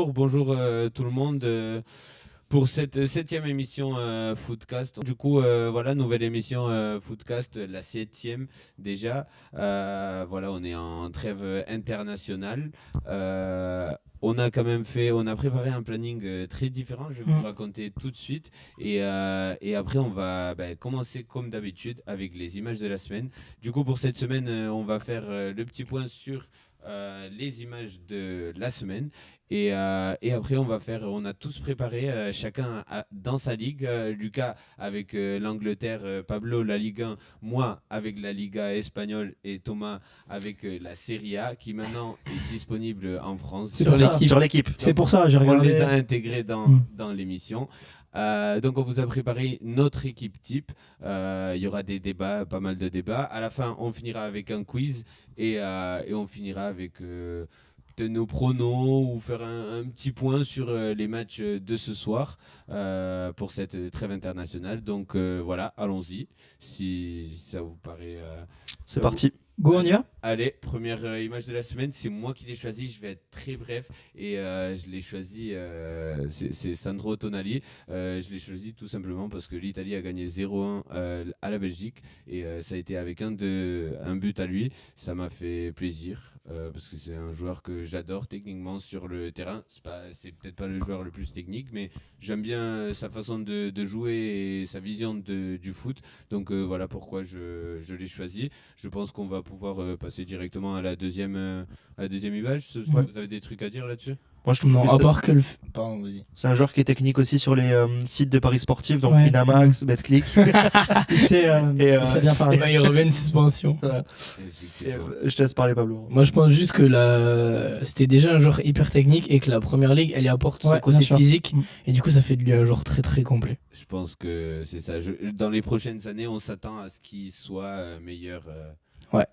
Bonjour tout le monde pour cette septième émission Footcast. Du coup, voilà, nouvelle émission Footcast, la septième déjà. Voilà, on est en trêve internationale. On a préparé un planning très différent. Je vais vous raconter tout de suite. Et après, on va commencer comme d'habitude avec les images de la semaine. Du coup, pour cette semaine, on va faire le petit point sur les images de la semaine. Et après, on a tous préparé, chacun dans sa ligue. Lucas avec l'Angleterre, Pablo la Ligue 1, moi avec la Liga espagnole et Thomas avec la Serie A qui maintenant est disponible en France. Sur l'équipe. C'est pour ça, j'ai On regardé. les a intégrés dans l'émission. Donc on vous a préparé notre équipe type. Il y aura des débats, pas mal de débats. À la fin, on finira avec un quiz et on finira avec de nos pronos ou faire un petit point sur les matchs de ce soir pour cette trêve internationale. Donc voilà, allons-y si ça vous paraît. C'est parti. Go, on y va. Allez, première image de la semaine, c'est moi qui l'ai choisi, je vais être très bref et je l'ai choisi, c'est Sandro Tonali. Je l'ai choisi tout simplement parce que l'Italie a gagné 0-1 à la Belgique et ça a été avec un but à lui. Ça m'a fait plaisir parce que c'est un joueur que j'adore techniquement sur le terrain. C'est peut-être pas le joueur le plus technique, mais j'aime bien sa façon de jouer et sa vision du foot. Donc voilà pourquoi je l'ai choisi. Je pense qu'on va pouvoir passer directement à la deuxième image. Vous avez des trucs à dire là-dessus? Moi, je trouve Non, que à part que Pardon, vas-y. C'est un joueur qui est technique aussi sur les sites de paris sportifs, donc Ouais. Winamax, Betclic. c'est bien parlé. Il y aurait une suspension. Je te laisse parler, Pablo. Moi, je pense juste que c'était déjà un joueur hyper technique et que la première ligue, elle y apporte Ouais, son côté bien sûr. physique. Et du coup, ça fait de lui un joueur très très complet. Je pense que c'est ça. Dans les prochaines années, on s'attend à ce qu'il soit meilleur.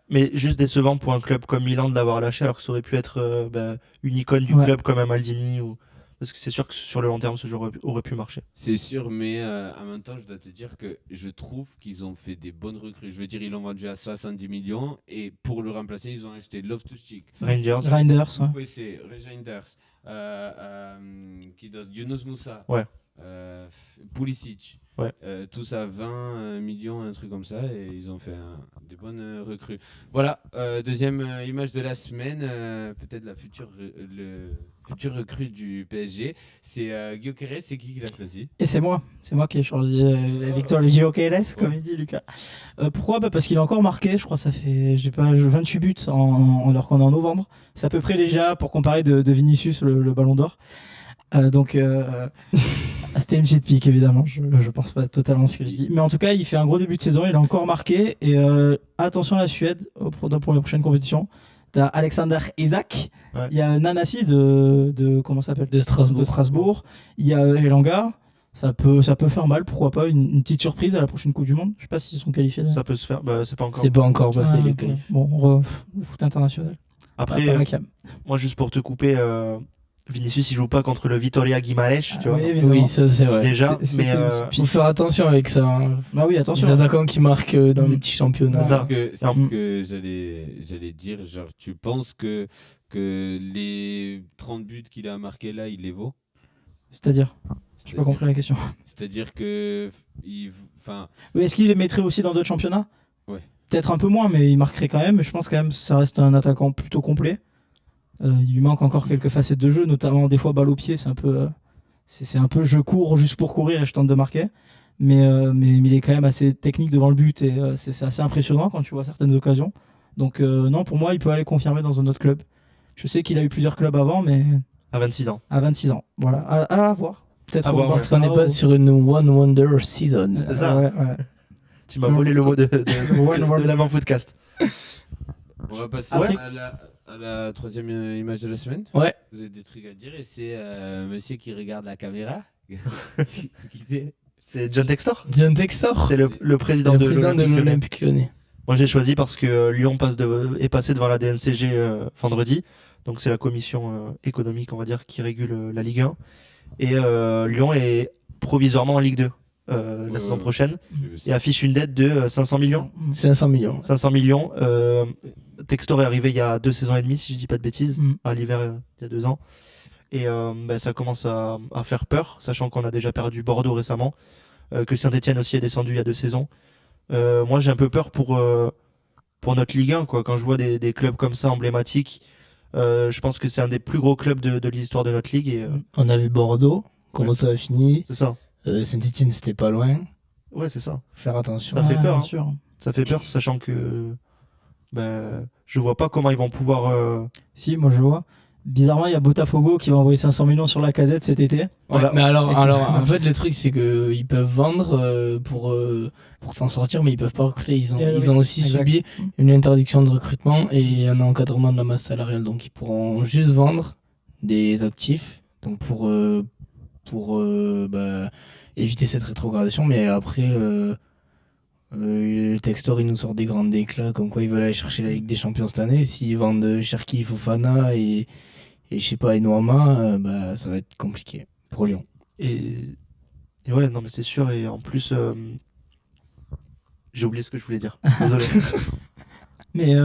Mais juste décevant pour un club comme Milan de l'avoir lâché alors que ça aurait pu être une icône du Ouais. club comme un Maldini. Parce que c'est sûr que sur le long terme, ce joueur aurait pu marcher. C'est sûr, mais en même temps, je dois te dire que je trouve qu'ils ont fait des bonnes recrues. Je veux dire, ils l'ont vendu à 70 millions et pour le remplacer, ils ont acheté Loftus-Cheek. Rangers. Reinders, ouais. Oui, c'est Reijnders. Yunus Moussa. Ouais. Pulisic. Ouais. Tout ça, 20 millions, un truc comme ça, et ils ont fait des bonnes recrues. Voilà, deuxième image de la semaine, peut-être le futur recrue du PSG, c'est Gyökeres, c'est qui l'a choisi? Et c'est moi qui ai choisi Victor Gyökeres, comme il dit Lucas. Pourquoi? Parce qu'il a encore marqué, je crois que ça fait 28 buts alors qu'on est en novembre. C'est à peu près déjà pour comparer de Vinicius, le ballon d'or. C'était une petite pique évidemment, je pense pas totalement ce que je dis. Mais en tout cas, il fait un gros début de saison, il a encore marqué. Et attention à la Suède pour les prochaines compétitions. T'as Alexander Isak, Ouais. il y a Nanasi de comment ça s'appelle? De Strasbourg. Il y a Elanga. Ça peut faire mal, pourquoi pas une petite surprise à la prochaine Coupe du Monde. Je sais pas s'ils sont qualifiés. Ça peut se faire, c'est pas encore. C'est pas encore passé les Ouais. qualifs. Bon, le foot international. Après, Pas ma cam. moi, juste pour te couper, Vinicius, il joue pas contre le Vitoria Guimarães, tu vois. Oui, évidemment. Oui, ça c'est vrai. Déjà, C'était mais une petite Faut faire attention avec ça. Hein. Ah oui, Les attention. attaquants qui marquent dans les petits championnats. C'est ça. C'est ce Non. que j'allais dire. Genre, tu penses que les 30 buts qu'il a marqués là, il les vaut? C'est-à-dire, j'ai pas compris la question. C'est-à-dire que Oui, est-ce qu'il les mettrait aussi dans d'autres championnats? Ouais. Peut-être un peu moins, mais il marquerait quand même. Je pense quand même que ça reste un attaquant plutôt complet. Il lui manque encore quelques facettes de jeu, notamment des fois balle au pied. C'est un peu je cours juste pour courir et je tente de marquer. Mais il est quand même assez technique devant le but et c'est assez impressionnant quand tu vois certaines occasions. Donc non, pour moi, il peut aller confirmer dans un autre club. Je sais qu'il a eu plusieurs clubs avant, mais à 26 ans. à 26 ans. Voilà, à voir. Peut-être À au voir, ouais. Parce qu'on Barcelone n'est pas ou- sur une One Wonder Season. C'est ça. Ouais. Tu m'as volé le mot de One- l'avant-podcast. on va passer Après- à la troisième image de la semaine. Ouais. Vous avez des trucs à dire et c'est monsieur qui regarde la caméra. Qui c'est? C'est John Textor. John Textor, C'est le président le de président de l'Olympique Lyonnais. l'Olympique Lyonnais. Moi, j'ai choisi parce que Lyon est passé devant la DNCG vendredi. Donc, c'est la commission économique, on va dire, qui régule la Ligue 1. Et Lyon est provisoirement en Ligue 2 la saison prochaine et affiche une dette de 500 millions. 500 millions. 500 millions. Textor est arrivé il y a 2 saisons et demie, si je dis pas de bêtises, à l'hiver il y a 2 ans. Et ça commence à faire peur, sachant qu'on a déjà perdu Bordeaux récemment, que Saint-Etienne aussi est descendu il y a 2 saisons. Moi, j'ai un peu peur pour notre Ligue 1, quoi. Quand je vois des clubs comme ça emblématiques, je pense que c'est un des plus gros clubs de l'histoire de notre ligue. Et, On a vu Bordeaux, comment ça a fini. c'est ça. Saint-Etienne, c'était pas loin. Ouais, c'est ça. Faire attention. Ça fait peur, bien hein. sûr. Ça fait peur, sachant que je vois pas comment ils vont pouvoir. Si, moi je vois. Bizarrement, il y a Botafogo qui va envoyer 500 millions sur la casette cet été. Ouais, Voilà. mais alors, Et en fait, le truc, c'est que ils peuvent vendre pour s'en sortir, mais ils peuvent pas recruter. Ils Oui, ont aussi exact. subi une interdiction de recrutement et un encadrement de la masse salariale. Donc, ils pourront juste vendre des actifs. Donc, pour éviter cette rétrogradation. Mais après, le Textor, il nous sort des grands éclats, comme quoi ils veulent aller chercher la Ligue des Champions cette année. S'ils vendent Cherki, Fofana et je sais pas, Enoama, ça va être compliqué pour Lyon. Et ouais, non, mais c'est sûr. Et en plus, j'ai oublié ce que je voulais dire. Désolé. Mais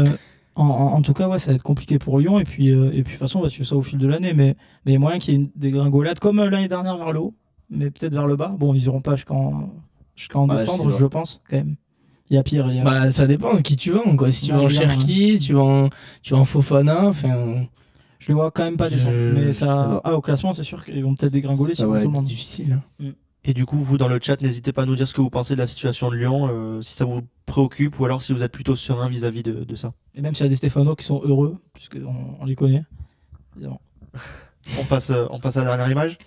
en tout cas, ouais, ça va être compliqué pour Lyon. Et puis, de toute façon, on va suivre ça au fil de l'année. Mais il y a moyen qu'il y ait une dégringolade comme l'année dernière vers le haut, mais peut-être vers le bas. Bon, ils iront pas jusqu'en Ouais, décembre, je sais je pense, quand même. Il y a pire. Ça dépend de qui tu vends, quoi. Si tu Non, vends évidemment, Cherki, tu vends Fofana, enfin, Je les vois quand même pas descendre. Mais je sais ça, pas. au classement, c'est sûr qu'ils vont peut-être dégringoler ça sur va tout le être monde. difficile. Et du coup, vous dans le chat, n'hésitez pas à nous dire ce que vous pensez de la situation de Lyon, si ça vous préoccupe ou alors si vous êtes plutôt serein vis-à-vis de ça. Et même s'il y a des Stéphano qui sont heureux, puisqu'on les connaît, évidemment. On passe à la dernière image.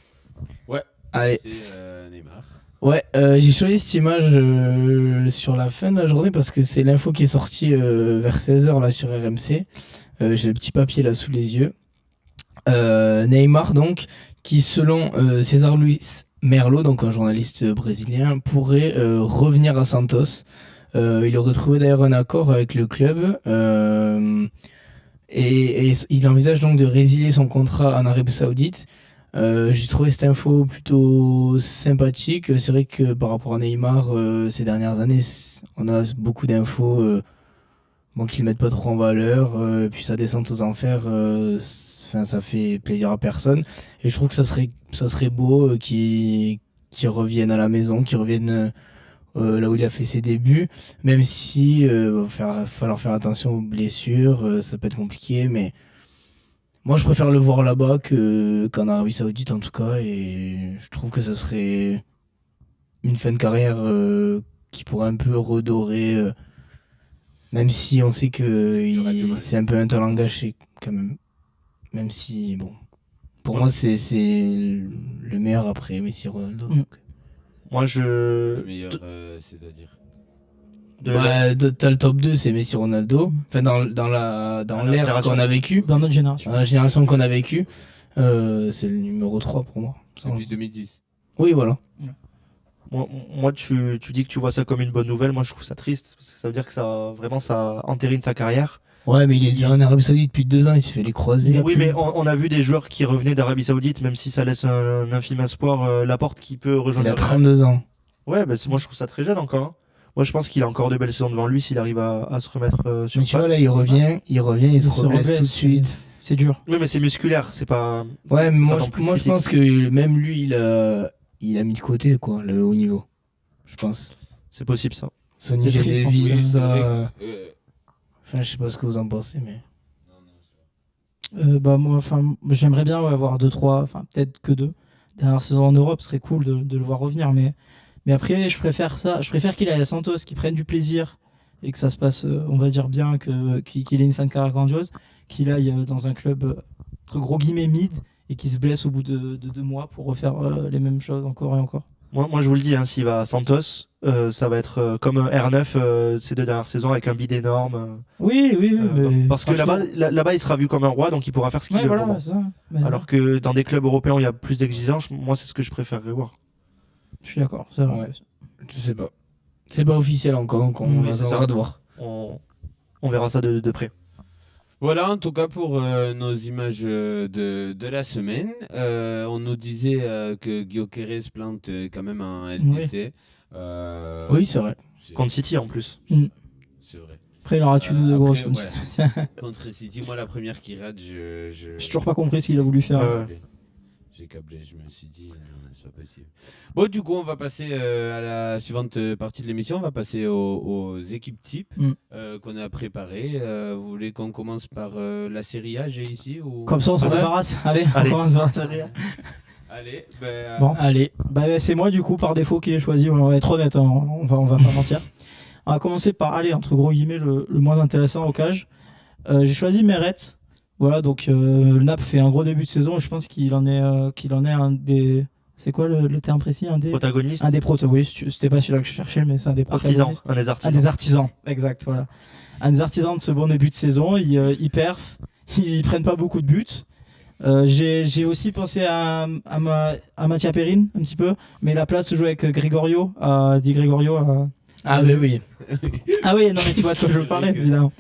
Allez. C'est Neymar. Ouais, j'ai choisi cette image sur la fin de la journée parce que c'est l'info qui est sortie vers 16h là sur RMC. J'ai le petit papier là sous les yeux. Neymar donc, qui selon César Luis Merlo, donc un journaliste brésilien, pourrait revenir à Santos. Il aurait trouvé d'ailleurs un accord avec le club et il envisage donc de résilier son contrat en Arabie Saoudite. J'ai trouvé cette info plutôt sympathique. C'est vrai que par rapport à Neymar, ces dernières années, on a beaucoup d'infos qu'ils mettent pas trop en valeur. Puis sa descente aux enfers, ça fait plaisir à personne. Et je trouve que ça serait beau qu'il revienne à la maison, qu'il revienne là où il a fait ses débuts. Même si va falloir faire attention aux blessures, ça peut être compliqué, mais moi, je préfère le voir là-bas qu'en Arabie Saoudite, en tout cas. Et je trouve que ça serait une fin de carrière qui pourrait un peu redorer. Même si on sait que c'est un peu un talent gâché, quand même. Même si, bon. Pour moi, c'est le meilleur après Messi, Ronaldo. Mm. Moi, Le meilleur, c'est-à-dire. T'as le top 2, c'est Messi, Ronaldo. Enfin, dans l'ère génération. qu'on a vécue. Dans notre génération. Dans la génération qu'on a vécue, c'est le numéro 3 pour moi. Depuis 2010. Oui, voilà. Moi, tu dis que tu vois ça comme une bonne nouvelle. Moi, je trouve ça triste parce que ça veut dire que ça entérine sa carrière. Ouais, mais il est déjà en Arabie Saoudite depuis 2 ans, il s'est fait les croiser. Oui, mais on a vu des joueurs qui revenaient d'Arabie Saoudite, même si ça laisse un infime espoir. Laporte qui peut rejoindre. Il a le Real. 32 ans. Ouais, moi, je trouve ça très jeune encore, hein. Moi, je pense qu'il a encore de belles saisons devant lui s'il arrive à se remettre sur Mais tu vois, pattes. là, il revient, il se reblesse tout de suite. C'est dur. Oui, mais c'est musculaire, c'est pas. Ouais, mais c'est moi, pas non plus je critique. pense que même lui, il a mis de côté, quoi, le haut niveau. Je pense. C'est possible ça. Sonny C'est triste, en Geneviève, tout tout cas. ça. Enfin, je sais pas ce que vous en pensez, mais. Moi, j'aimerais bien avoir 2-3, peut-être que 2. Dernière saison en Europe, ce serait cool de le voir revenir. Mais après, je préfère qu'il aille à Santos, qu'il prenne du plaisir et que ça se passe, on va dire bien, qu'il ait une fin de carrière grandiose, qu'il aille dans un club, entre gros guillemets, mid, et qu'il se blesse au bout de 2 mois pour refaire les mêmes choses encore et encore. Moi, je vous le dis, hein, s'il va à Santos, ça va être comme un R9 ces 2 dernières saisons avec un bid énorme. Oui, mais Parce que pas là-bas, il sera vu comme un roi, donc il pourra faire ce qu'il Ouais, veut. voilà, pour moi. c'est ça. Mais Alors que dans des clubs européens où il y a plus d'exigences, moi, c'est ce que je préférerais voir. je suis d'accord, c'est vrai. Ouais. Je sais pas. C'est pas officiel encore, donc on Oui, c'est attendra ça. de voir. On verra ça de près. Voilà, en tout cas pour nos images de la semaine. On nous disait que Gyökeres plante quand même un LDC. Oui, c'est vrai. Contre City en plus. C'est vrai. Après, il en rate une ou deux Après, grosses comme ouais. ça. Contre City, moi la première qui rate, J'ai toujours pas compris ce qu'il a voulu faire. Ouais. J'ai câblé, je me suis dit, non, c'est pas possible. Bon, du coup, on va passer à la suivante partie de l'émission. On va passer aux équipes types qu'on a préparées. Vous voulez qu'on commence par la Série A, j'ai ici ou... Comme ça, on s'en Ouais. débarrasse. Allez, on Allez. commence par la Série A. Allez, Bon. Allez. Bah, c'est moi, du coup, par défaut, qui l'ai choisi. On va être honnête, hein, on va pas mentir. On va commencer par, allez, entre gros guillemets, le moins intéressant au cage. J'ai choisi Meret. Voilà, donc le NAP fait un gros début de saison et je pense qu'il en est un des. C'est quoi le terme précis? Un des Protagoniste, oui, c'était pas celui-là que je cherchais, mais c'est un des artisan, protagonistes. un des Un artisans. des artisans, exact, voilà. Un des artisans de ce bon début de saison. Ils perfent, ils prennent pas beaucoup de buts. J'ai aussi pensé à Mattia Perrine, un petit peu, mais la place se joue avec Gregorio, Di Gregorio. Ah, bah oui. Ah oui, non, mais tu vois de quoi je veux parler, évidemment.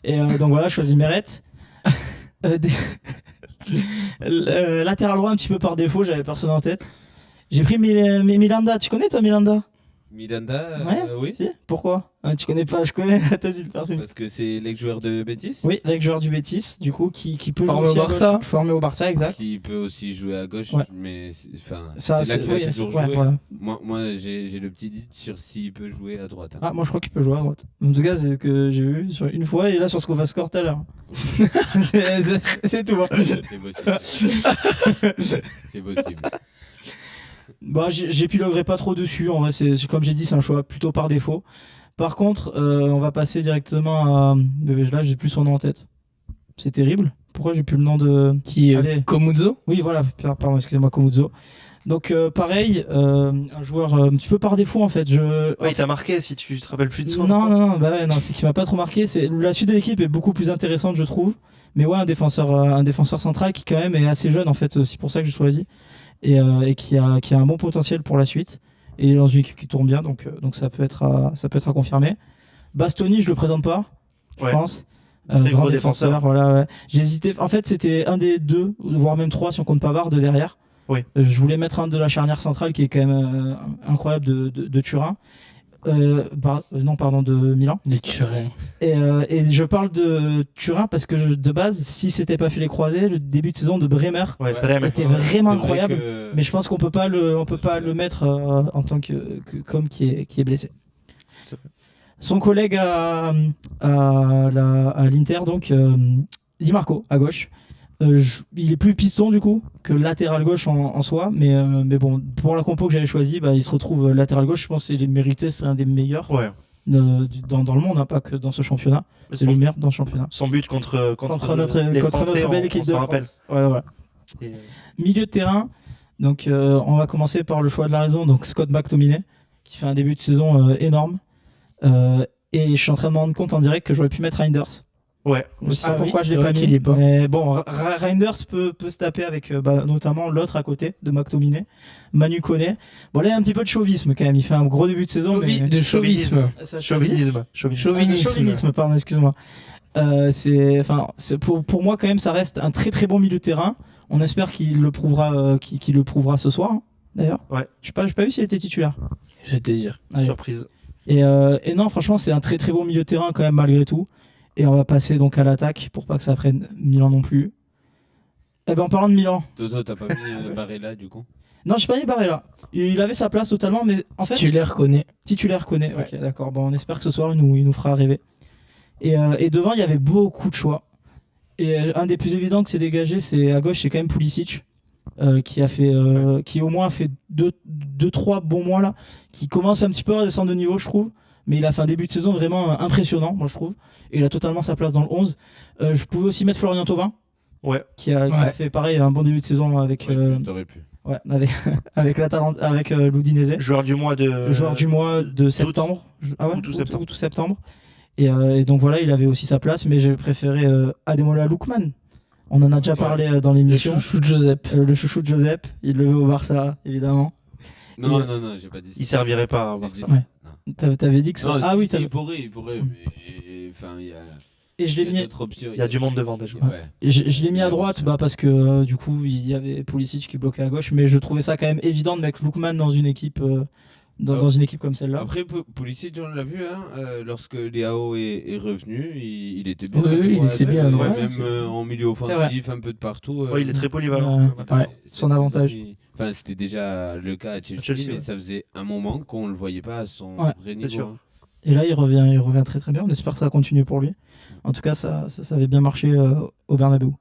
Et donc voilà, je choisis Meret. Latéral droit un petit peu par défaut, j'avais personne en tête. J'ai pris Milanda. Tu connais toi Milanda? Miranda, Ouais, oui. Si. Pourquoi? Tu connais pas? Je connais. T'as dû le faire. Parce que c'est l'ex-joueur de Betis. Oui, l'ex-joueur du Betis, du coup, qui peut Formé jouer aussi au à gauche. Barça. Formé au Barça, exact. Qui peut aussi jouer à gauche, Ouais. mais enfin, Ça, c'est là qu'il a toujours ouais, joué. voilà. Moi j'ai le petit doute sur s'il peut jouer à droite. hein. Ah, moi je crois qu'il peut jouer à droite. En tout cas, c'est ce que j'ai vu sur une fois et là sur SofaScore tout à l'heure. C'est tout. hein. C'est possible. C'est possible. Bah, j'épiloguerai pas trop dessus. En vrai, c'est comme j'ai dit, c'est un choix plutôt par défaut. Par contre, on va passer directement à. Là, j'ai plus son nom en tête. C'est terrible. Pourquoi j'ai plus le nom de. Qui Allez. Komuzzo. Oui, voilà. Pardon, excusez-moi, Komuzzo. Donc, pareil, un joueur un petit peu par défaut en fait. Ouais, il t'a marqué si tu te rappelles plus de son. Non, bah ouais, non, c'est qui m'a pas trop marqué. C'est la suite de l'équipe est beaucoup plus intéressante, je trouve. Mais ouais, un défenseur central qui quand même est assez jeune en fait. C'est aussi pour ça que j'ai choisi et qui a un bon potentiel pour la suite. Et dans une équipe qui tourne bien, donc ça peut être à confirmer. Bastoni, je le présente pas, je Ouais. pense. Très Grand gros défenseur. voilà. Ouais. J'ai hésité. En fait, c'était un des deux, voire même trois si on compte Pavard de derrière. Oui. Je voulais mettre un de la charnière centrale qui est quand même incroyable de Turin. Non, pardon, de Milan. Les Turins. Et je parle de Turin parce que de base, si c'était pas filet croisé, le début de saison de Bremer Ouais, Ouais. Bremer. était vraiment C'est vrai incroyable. que- Mais je pense qu'on peut pas le mettre en tant que comme qui est blessé. C'est vrai. Son collègue à l'Inter, donc Di Marco à gauche. Il est plus piston du coup que latéral gauche en soi, mais bon, pour la compo que j'avais choisi, bah, il se retrouve latéral gauche. Je pense qu'il est mérité, c'est un des meilleurs Ouais. dans le monde, hein, pas que dans ce championnat. C'est le meilleur dans ce championnat. Son but contre Contre les notre Français, belle on équipe de s'en France. rappelle. Ouais, voilà. Et, Milieu de terrain, donc on va commencer par le choix de la raison, donc Scott McTominay, qui fait un début de saison énorme. Et je suis en train de me rendre compte en direct que j'aurais pu mettre Reinders. Ouais. Je sais Ah pas oui, pourquoi je c'est l'ai vrai pas qu'il mis. est pas. Mais bon, Reinders peut se taper avec notamment l'autre à côté de McTominay, Manu Koné. Bon, là, il y a un petit peu de chauvisme quand même. Il fait un gros début de saison. Mais... De chauvinisme. Chauvinisme. Chauvinisme, pardon, excuse-moi. Pour moi, quand même, ça reste un très très bon milieu de terrain. On espère qu'il le prouvera, qu'il le prouvera ce soir, hein, d'ailleurs. Ouais. J'ai pas vu s'il était titulaire. Je vais te dire. Allez. Surprise. Et non, franchement, c'est un très très bon milieu de terrain quand même malgré tout. Et on va passer donc à l'attaque pour pas que ça prenne Milan non plus. Eh ben en parlant de Milan, Toto, t'as pas mis Barella du coup? non, j'ai pas mis Barella. Il avait sa place totalement, mais en fait Titulaire connaît. titulaire connaît. Ouais. Ok, d'accord. Bon, on espère que ce soir il nous fera rêver. Et devant, il y avait beaucoup de choix. Et un des plus évidents que c'est dégagé, c'est à gauche, c'est quand même Pulisic. Qui au moins a fait 2-3 bons mois là, qui commence un petit peu à descendre de niveau, je trouve, mais il a fait un début de saison vraiment impressionnant, moi je trouve, et il a totalement sa place dans le 11. Je pouvais aussi mettre Florian Thauvin, Ouais. qui a fait pareil un bon début de saison avec T'aurais pu. avec l'Udinese, Joueur du mois de. le joueur du mois de septembre. Août ou septembre. Août ou septembre. Et donc voilà, il avait aussi sa place, mais j'ai préféré Ademola Lookman. On en a déjà Ouais. parlé dans Le l'émission. chouchou de Joseph. Le chouchou de Joseph, il le veut au Barça, évidemment. Non, Et- non, j'ai pas dit ça. Il servirait pas à J'ai voir dit ça. ça. Ouais. Non. T'avais dit que ça. Non, Ah si, oui, si, t'avais- il pourrait, mais enfin, il y a, et je il l'ai y a mis, d'autres options. Il y a du monde devant déjà. Ouais. je l'ai mis à droite, parce que du coup il y avait Pulisic qui bloquait à gauche, mais je trouvais ça quand même évident de mettre Lookman dans une équipe dans une équipe comme celle-là. Après, Pulisic, on l'a vu, hein, lorsque Leao est revenu, il était bien. Oui, il était bien à droite. Même en milieu offensif, un peu de partout. Ouais, il est très polyvalent. Ouais. Son avantage. Enfin, c'était déjà le cas à Chelsea, mais ça faisait un moment qu'on le voyait pas à son vrai niveau. sûr. Hein. Et là, il revient très très bien. On espère que ça va continuer pour lui. En tout cas, ça avait bien marché au Bernabeu.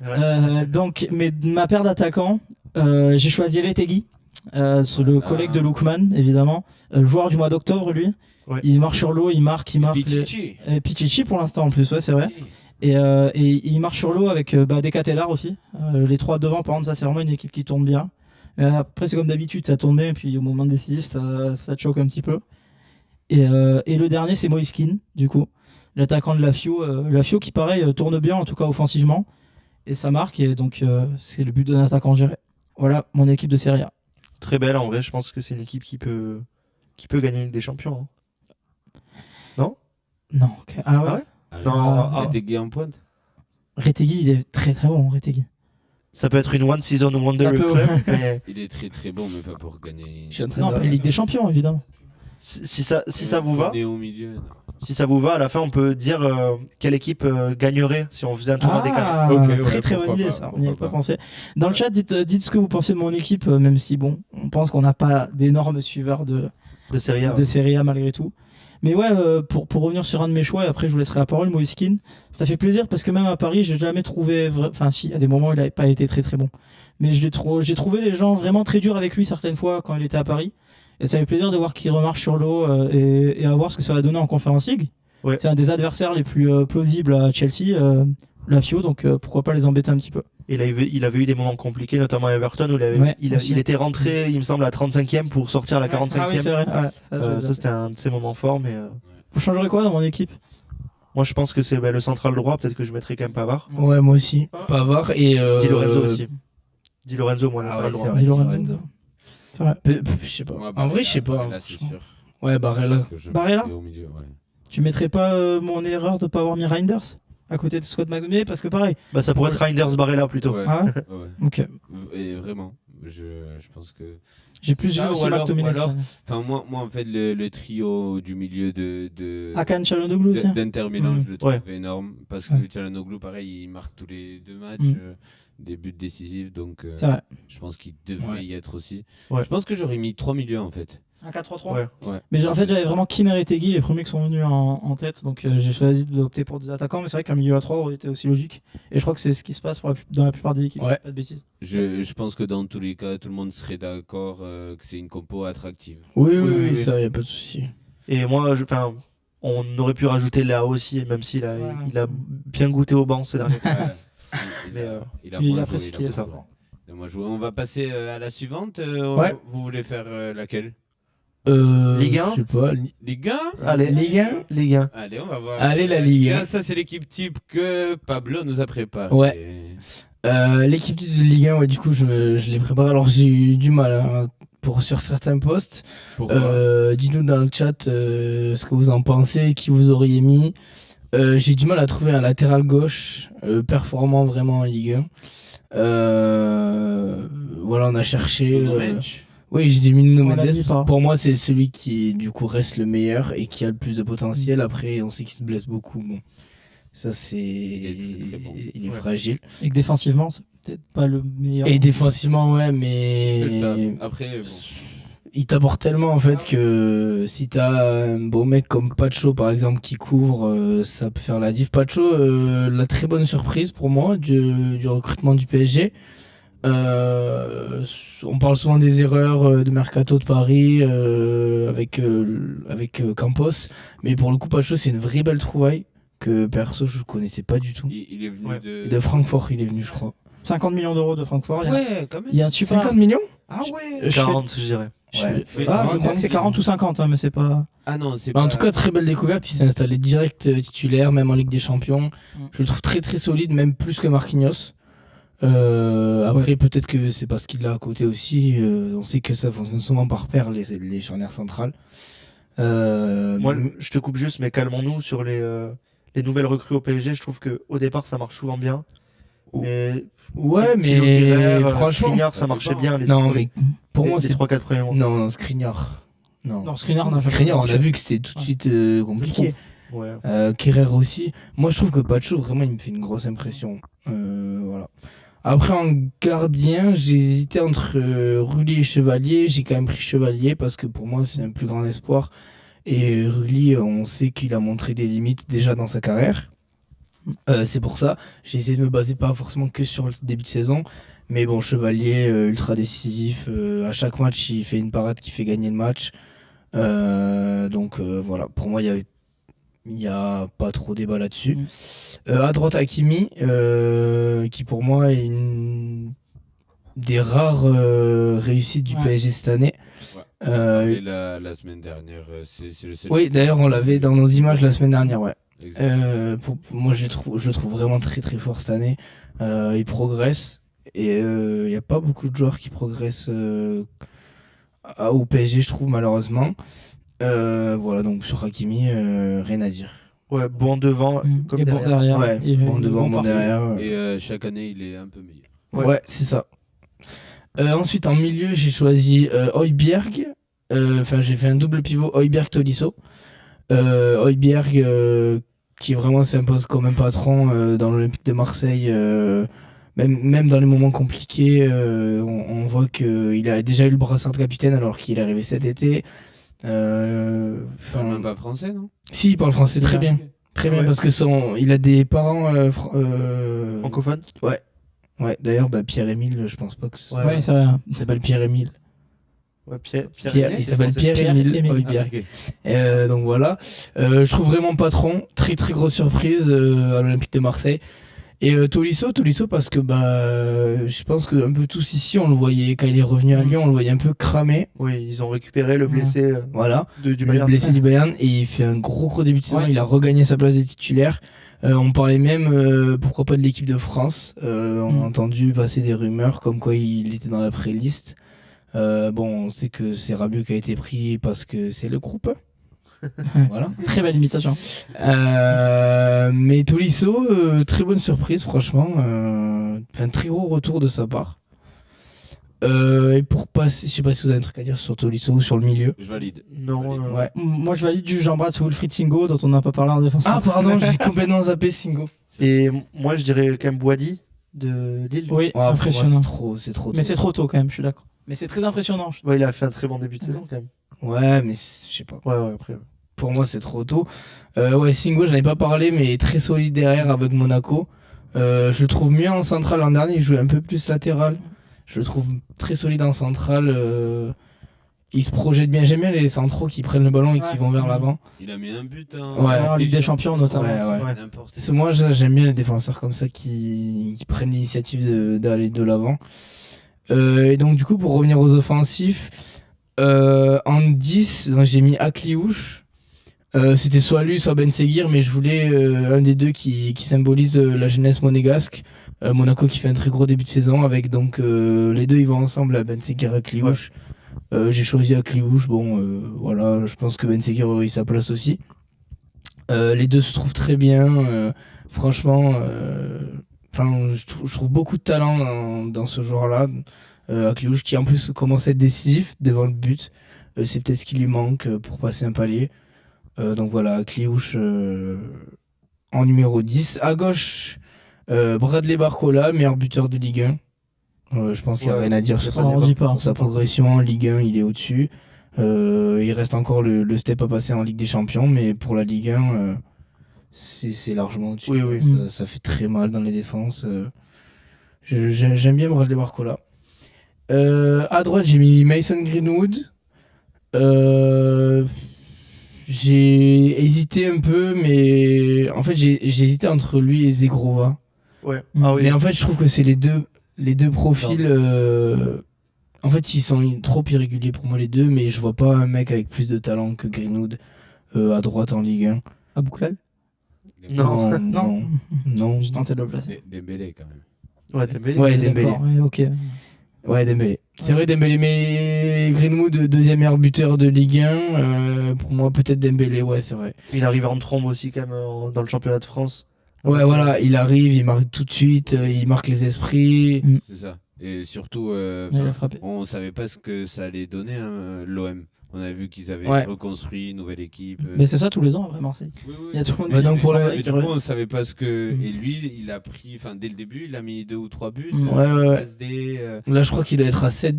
Ouais. Donc, ma paire d'attaquants, j'ai choisi Letegui, le collègue de Lookman, évidemment. Joueur du mois d'octobre, lui. Ouais. Il marche sur l'eau, il marque. Pichichi. Pichichi pour l'instant en plus, ouais, c'est vrai. Et il marche sur l'eau avec Decatelar aussi. Les trois devant, par contre, ça c'est vraiment une équipe qui tourne bien. Après, c'est comme d'habitude, ça tourne bien, et puis au moment décisif, ça choque un petit peu. Et le dernier, c'est Moïse Kean, du coup, l'attaquant de Lazio. Lazio qui, pareil, tourne bien, en tout cas offensivement. Et ça marque, et donc c'est le but d'un attaquant géré. Voilà mon équipe de Serie A. Très belle, en vrai, je pense que c'est une équipe qui peut gagner une Ligue des Champions. Non. Okay. Ah ouais, Non, Retegui en pointe. Retegui, il est très très bon, Retegui. Ça peut être une one season wonder Ça le peut, club, ouais. mais Il est très très bon, mais pas pour gagner. Non, pas Ligue des Champions, évidemment. si ça vous va, Au milieu, non. si ça vous va, à la fin, on peut dire quelle équipe gagnerait si on faisait un tournoi des quatre. Ok, ouais, très très bonne pourquoi idée, pas, ça. On pourquoi n'y avait pas pas. pensé. Dans le chat, dites ce que vous pensez de mon équipe, même si bon, on pense qu'on n'a pas d'énormes suiveurs de De Serie A. Serie A malgré tout. Mais ouais, pour revenir sur un de mes choix, et après je vous laisserai la parole, Moïse Kean, ça fait plaisir parce que même à Paris, j'ai jamais trouvé. Enfin, si, il y a des moments où il n'avait pas été très très bon. Mais j'ai trouvé les gens vraiment très durs avec lui certaines fois quand il était à Paris. Et ça fait plaisir de voir qu'il remarche sur l'eau et à voir ce que ça va donner en Conference League. Ouais. C'est un des adversaires les plus plausibles à Chelsea, Lazio, donc pourquoi pas les embêter un petit peu. Il avait eu des moments compliqués, notamment à Everton, où il était rentré, il me semble, à 35e pour sortir à la 45e. Ah oui, c'est vrai. Ouais, Ça, c'était un de ses moments forts, mais Vous changerez quoi dans mon équipe? moi, je pense que c'est le central droit. Peut-être que je mettrais quand même Pavard. Ouais, moi aussi. Pavard et. Di Lorenzo aussi. Di Lorenzo, moi, Ah latéral ouais, droit. c'est vrai, Di Di Lorenzo. Lorenzo. C'est vrai. Je sais pas. Ouais, En vrai, je sais pas. Là, c'est sûr. Ouais, Barella. Que je Barella mettrais au milieu, ouais. Tu mettrais pas mon erreur de pas avoir mis Reinders à côté de Scott McTominay parce que pareil. Bah, ça pourrait être Reinders Barella plutôt. Ouais. Ah ouais. Ouais. Ok. Et vraiment, je pense que. J'ai plus Ah, vu aussi ou alors- McTominay. ou alors- cette année. Enfin, moi en fait, le trio du milieu de Akan Çalhanoğlu aussi. d'Inter Milan, je le trouve Ouais. énorme. Parce que Ouais. Çalhanoğlu, pareil, il marque tous les 2 matchs, Mm. des buts décisifs. Donc, C'est vrai. je pense qu'il devrait Ouais. y être aussi. Ouais. Je pense que j'aurais mis 3 milieux en fait. Un 4-3-3. Ouais. Ouais. Mais en fait, j'avais vraiment Kean et Retegui, les premiers qui sont venus en tête. Donc j'ai choisi d'opter pour des attaquants. Mais c'est vrai qu'un milieu à 3 aurait été aussi logique. Et je crois que c'est ce qui se passe dans la plupart des équipes. Ouais. Pas de bêtises. Je pense que dans tous les cas, tout le monde serait d'accord que c'est une compo attractive. Oui, oui. ça, y a pas de souci. Et moi, on aurait pu rajouter Léa aussi, même s'il a, Ouais. il a bien goûté au banc ces derniers temps. Ouais. Il, Mais, il a il moins apprécie joué, qu'il est moins ça. joué. Il a moins joué. On va passer à la suivante. Ouais. Vous voulez faire laquelle? Ligue 1? Je sais pas. Ligue 1? Allez, Ligue 1? les gars. Allez, on va voir. Allez, la Ligue 1. Ça, c'est l'équipe type que Pablo nous a préparée. Ouais. L'équipe de Ligue 1, ouais, du coup, je l'ai préparé. Alors, j'ai eu du mal hein, sur certains postes. Pourquoi? Dites-nous dans le chat ce que vous en pensez, qui vous auriez mis. J'ai du mal à trouver un latéral gauche performant vraiment en Ligue 1. Voilà, on a cherché. Nuno Mendes. Oui, j'ai mis Nuno On l'a Mendes. mis pas. Pour moi, c'est celui qui, du coup, reste le meilleur et qui a le plus de potentiel. Après, on sait qu'il se blesse beaucoup. Bon, ça, c'est. est très bon. Il est Ouais. fragile. Et que défensivement, c'est peut-être pas le meilleur. Et défensivement, ouais, Le mais. taf. Après, bon. Il t'apporte tellement en fait que si t'as un bon mec comme Pacho par exemple qui couvre, ça peut faire la diff. Pacho, la très bonne surprise pour moi du recrutement du PSG. On parle souvent des erreurs de Mercato de Paris avec Campos, mais pour le coup Pacho c'est une vraie belle trouvaille que perso je connaissais pas du tout. Il est venu Ouais. De Francfort il est venu je crois. 50 millions d'euros de Francfort. Ouais, quand même. Il y a un super. 50 millions Ah ouais. Je fais- 40, je dirais. Ouais. Je crois que c'est 40 ou 50, hein, mais c'est pas. Ah non, c'est Bah, pas. en tout cas, très belle découverte. Il s'est installé direct titulaire, même en Ligue des Champions. Mm. Je le trouve très très solide, même plus que Marquinhos. Après, peut-être que c'est parce qu'il l'a à côté aussi. On sait que ça fonctionne souvent par paire, les charnières centrales. Moi, je te coupe juste, mais calmons-nous sur les nouvelles recrues au PSG. Je trouve qu'au départ, ça marche souvent bien. Mais ouais, Thilo mais Kehrer, franchement. Skriniar, ça marchait bien. Non, mais pour moi, les c'est 3-4 premiers mois. non, Skriniar. Non. Skriniar, Skriniar, on a vu que c'était tout de suite compliqué. Ouais. Kerrer aussi. Moi, je trouve que Pacho, vraiment, il me fait une grosse impression. Voilà. Après, en gardien, j'ai hésité entre Rulli et Chevalier. J'ai quand même pris Chevalier parce que pour moi, c'est un plus grand espoir. Et Rulli, on sait qu'il a montré des limites déjà dans sa carrière. C'est pour ça. J'ai essayé de me baser pas forcément que sur le début de saison. Mais bon, Chevalier, ultra décisif. À chaque match, il fait une parade qui fait gagner le match. Donc voilà, pour moi, il y a pas trop débat là-dessus. À droite, Hakimi, qui pour moi est une des rares réussites du PSG cette année. Et la semaine dernière, c'est le seul. Oui, d'ailleurs, on l'avait dans nos images la semaine dernière, ouais. Exactement. Pour moi, je le trouve vraiment très très fort cette année. Il progresse et il n'y a pas beaucoup de joueurs qui progressent au PSG, je trouve, malheureusement. Voilà, donc sur Hakimi, rien à dire. Ouais, bon devant, comme Et bon derrière. derrière. Ouais, Et bon devant, bon partout. derrière. Et chaque année, il est un peu meilleur. Ouais, c'est ça. Ensuite, en milieu, j'ai choisi Højbjerg. Enfin, j'ai fait un double pivot Højbjerg-Tolisso. Højbjerg qui vraiment s'impose comme un patron dans l'Olympique de Marseille. Même dans les moments compliqués, on voit qu'il a déjà eu le brassard de capitaine alors qu'il est arrivé cet été. Enfin, même pas français, non? Si, il parle français très bien. Très bien, Ouais. parce que il a des parents Francophone. Ouais, d'ailleurs, Pierre-Émile, je pense pas que ce Ouais. Ouais, ça. il s'appelle Pierre-Émile. Ouais, Pierre, Il s'appelle Pierre-Émile Pierre-Émile. Højbjerg. Donc voilà, je trouve vraiment patron, très très grosse surprise à l'Olympique de Marseille. Et Tolisso parce que je pense que un peu tous ici on le voyait quand il est revenu à Lyon, on le voyait un peu cramé, Oui, ils ont récupéré le blessé voilà, du le Bayern. blessé du Bayern, et il fait un gros début de saison, Ouais. il a regagné sa place de titulaire. On parlait même pourquoi pas de l'équipe de France. On a entendu passer des rumeurs comme quoi il était dans la pré-liste. Bon, on sait que c'est Rabiot qui a été pris parce que c'est le groupe. Voilà. Très belle imitation. Mais Tolisso, très bonne surprise, franchement. Un très gros retour de sa part. Et pour passer, je sais pas si vous avez un truc à dire sur Tolisso ou sur le milieu. Je valide. Non, Ouais. Moi, je valide j'embrasse Wilfried Singo, dont on n'a pas parlé en défense. Ah, pardon, j'ai complètement zappé Singo. Et moi, je dirais quand même Boadi de Lille. Oui, Ouais, pour moi, impressionnant. c'est trop. Mais c'est trop tôt quand même, je suis d'accord. Mais c'est très impressionnant. Ouais, il a fait un très bon début de saison quand même. Ouais, mais je sais pas. Ouais, après. Pour moi, c'est trop tôt. Ouais, Singo, j'en ai pas parlé, mais très solide derrière avec Monaco. Je le trouve mieux en centrale. L'an dernier, il jouait un peu plus latéral. Je le trouve très solide en centrale. Il se projette bien. J'aime bien les centraux qui prennent le ballon et qui Ouais. vent vers l'avant. Il a mis un but Ouais. En Ligue des Champions notamment. Ouais. N'importe C'est moi, j'aime bien les défenseurs comme ça qui prennent l'initiative d'aller de l'avant. Et donc, du coup, pour revenir aux offensifs, en 10, donc, j'ai mis Akliouche. C'était soit lui, soit Ben Seguir, mais je voulais un des deux qui symbolise la jeunesse monégasque. Monaco qui fait un très gros début de saison avec donc les deux ils vont ensemble, Ben Seguir et Akliouche. J'ai choisi Akliouche, voilà, je pense que Ben Seguir aurait eu sa place aussi. Les deux se trouvent très bien, franchement, je trouve beaucoup de talent dans ce joueur-là. Akliouche qui en plus commence à être décisif devant le but, c'est peut-être ce qui lui manque pour passer un palier. Donc voilà, Akliouche en numéro 10. À gauche, Bradley Barcola, meilleur buteur de Ligue 1. Je pense qu'il n'y a rien à dire sur On dit pas. sa progression en Ligue 1, il est au-dessus. Il reste encore le step à passer en Ligue des Champions, mais pour la Ligue 1, c'est largement au-dessus. Oui. Ça fait très mal dans les défenses. J'aime bien Bradley Barcola. À droite, j'ai mis Mason Greenwood. J'ai hésité un peu, mais en fait, j'ai hésité entre lui et Zegrova. Ouais. Mm. Ah oui. Mais en fait, je trouve que c'est les deux profils. En fait, ils sont trop irréguliers pour moi, les deux, mais je vois pas un mec avec plus de talent que Greenwood à droite en Ligue 1. À Bouclal Non. Non. Je tentais de le placer. Dembélé quand même. Ouais, Dembélé. Ouais, Dembélé. D'accord, ouais, ok. Ouais, Dembélé. C'est vrai, Dembélé, mais Greenwood, deuxième meilleur buteur de Ligue 1. Pour moi, peut-être Dembélé, ouais, c'est vrai. Il arrive en trombe aussi quand même dans le championnat de France. Ouais, voilà, il arrive, il marque tout de suite, il marque les esprits. C'est ça. Et surtout, Il a frappé. on savait pas ce que ça allait donner, hein, l'OM. On a vu qu'ils avaient Ouais. reconstruit une nouvelle équipe. Mais c'est ça tous les ans, après Marseille. Oui, oui. Il y a tout le monde Ouais, qui donc dit, pour la- mais Mais tu du coup, vois, on savait pas ce que. Mm. Et lui, il a pris. Enfin, dès le début, il a mis 2 ou 3 buts. Mm. Ouais. PSD, Là, je crois qu'il doit être à 7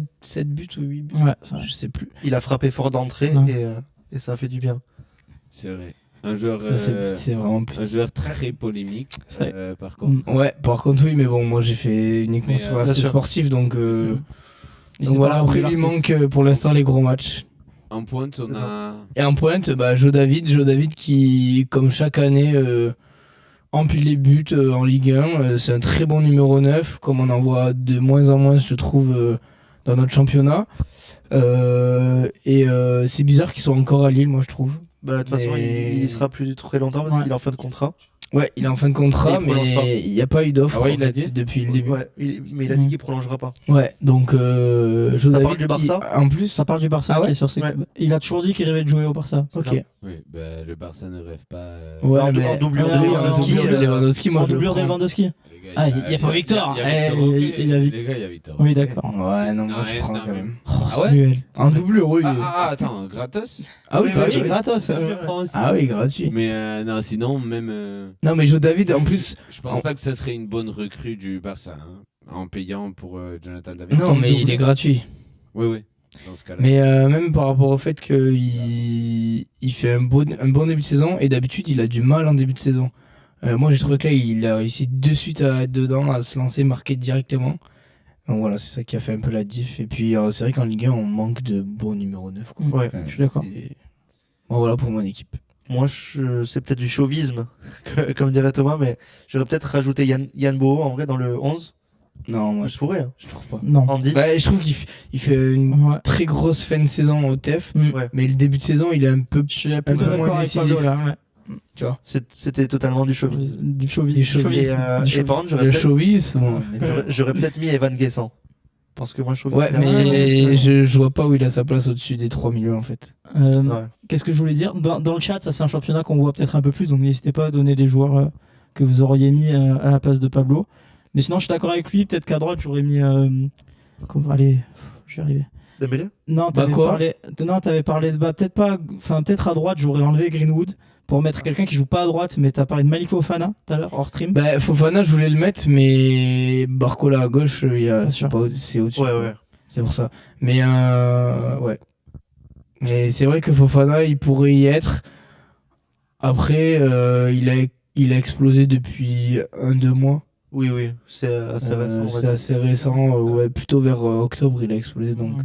buts ou 8 buts. Ouais, ça. Je sais plus. Il a frappé fort d'entrée Ouais. et ça a fait du bien. c'est vrai. Un joueur, Ça, c'est vraiment plus. un joueur très polémique, C'est vrai. par contre. Mm. Ouais, par contre, oui, mais bon, moi j'ai fait uniquement Mais, sur bien l'aspect sûr. sportif, donc, Il donc s'est voilà. pas Après, il rendu lui l'artiste. manque pour l'instant les gros matchs. En pointe, on C'est a. Et en pointe, bah, Joe David qui, comme chaque année, empile les buts en Ligue 1. C'est un très bon numéro 9, comme on en voit de moins en moins, je trouve, dans notre championnat. C'est bizarre qu'ils soient encore à Lille, moi, je trouve. Bah, de toute façon, Mais- il y sera plus très longtemps parce Ouais. qu'il est en fin de contrat. Ouais, il est en fin de contrat, Et il prolonge pas. mais il n'y a pas eu d'offre Ah ouais, en il a fait, dit depuis le début. Ouais, mais il a dit qu'il prolongera pas. Ouais, donc Joe Ça David parle du Barça en plus. Ça parle du Barça Ah ouais qui est sur ses Ouais. clubs. Il a toujours dit qu'il rêvait de jouer au Barça. C'est Ok. ça. Oui, bah, le Barça ne rêve pas. Ouais, en, mais- en doublure Ouais, de ouais, Lewandowski. en doublure de Lewandowski, moi En je le doublure de prends. Lewandowski. Les gars, Ah, il y a pas Victor. Il y a Victor, Eh, ok. il y a Vic- Les gars, il y a Victor. Oui, ok. d'accord. Ouais, non, moi Non, je mais- prends non, quand mais- même. Oh, Ah ouais Samuel. En doublure, oui. Attends, gratos Ah oui, oui, gratuit. oui. gratos. Je le prends aussi. Ah oui, gratuit. Mais non, sinon, même. Non, mais Joe David, en plus. Je pense pas que ça serait une bonne recrue du Barça, hein, en payant pour Jonathan David. Non, mais il est gratuit. Oui, oui, dans ce cas-là. Mais même par rapport au fait qu'il il fait un bon début de saison, et d'habitude, il a du mal en début de saison. Moi, j'ai trouvé que là, il a réussi de suite à être dedans, à se lancer, marquer directement. Donc voilà, c'est ça qui a fait un peu la diff. Et puis, c'est vrai qu'en Ligue 1, on manque de bons numéro 9. Quoi. Ouais, je suis d'accord. Bon, voilà pour mon équipe. Moi, c'est peut-être du chauvisme, comme dirait Thomas, mais j'aurais peut-être rajouté Yann Boho en vrai dans le 11. Non, moi, Je pourrais. Hein. je trouve pas. Non. En 10. Bah, je trouve il fait une Ouais. très grosse fin de saison au TEF, Ouais. mais le début de saison, il est un peu. Je suis Un plutôt peu moins d'accord avec décisif. Pablo là. Ouais. Tu vois. C'était totalement du chauvisme. Du chauvisme. Du chauvisme. Et par contre, j'aurais Le peut-être chauvisme, bon, j'aurais peut-être mis Evan Guessant. Parce que moi, chauvisme. Ouais, il a- mais je vois pas où il a sa place au-dessus des 3 milieux en fait. Ouais. Qu'est-ce que je voulais dire dans le chat, ça c'est un championnat qu'on voit peut-être un peu plus, donc n'hésitez pas à donner les joueurs que vous auriez mis à la place de Pablo. Mais sinon, je suis d'accord avec lui. Peut-être qu'à droite, j'aurais mis. Allez, je vais y arriver. Dembélé Non, Bah, quoi t'avais parlé de. Bah, peut-être pas. Enfin, peut-être à droite, j'aurais enlevé Greenwood pour mettre quelqu'un qui joue pas à droite. Mais t'as parlé de Malik Fofana tout à l'heure, hors stream. Bah, Fofana, je voulais le mettre, mais Barcola à gauche, sûr. c'est au-dessus. Ouais, ouais. C'est pour ça. Mais ouais. Mais c'est vrai que Fofana, il pourrait y être. Après, il a explosé depuis 1-2 mois. Oui, oui. C'est assez récent. on va C'est dire. assez récent. Ouais, plutôt vers octobre, il a explosé. Donc, Ouais.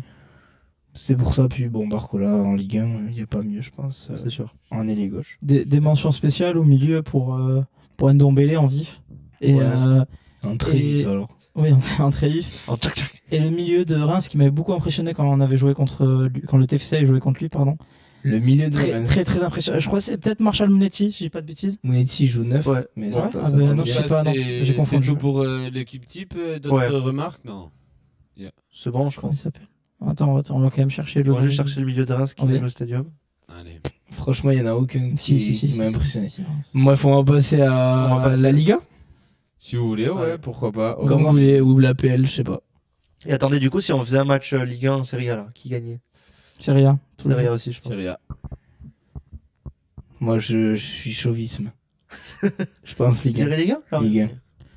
c'est pour ça. Puis bon, Barcola en Ligue 1, il n'y a pas mieux, je pense. C'est sûr. En ailier gauche. Des mentions spéciales au milieu pour Ndombele en vif. Et, Ouais. En très Et- vif, alors. oui, en très vif. En tchac tchac. Et le milieu de Reims qui m'avait beaucoup impressionné quand on avait joué contre lui, quand le TFC avait joué contre lui, pardon. Le milieu de Très Rennes. très très impressionnant. Je crois que c'est peut-être Marshall Monetti, si j'ai pas de bêtises. Monetti il joue 9. Ouais. Mais Ouais. ça, Ah ça ben tombe non, bien. je sais pas, non. J'ai confondu. C'est tout pour l'équipe type. D'autres Ouais. remarques Non. C'est bon, je Comment pense. il s'appelle Attends, on va quand même chercher le. On va juste nom. chercher le milieu de Reims qui Ouais. est au stadium. Allez. Franchement, il n'y en a aucun qui m'a impressionné. si. Bref, on va passer à On va passer. la Liga, Si vous voulez, ouais, Ouais. pourquoi pas. comme vous voulez, ou la PL, je sais pas. Et attendez, du coup, si on faisait un match Ligue 1 Serie A, là, qui gagnait Serie A. tout le Serie temps. A aussi, je pense. Serie A. Moi, je suis chauvisme. Je pense Qui Ligue 1. dirait Ligue 1 Ligue 1.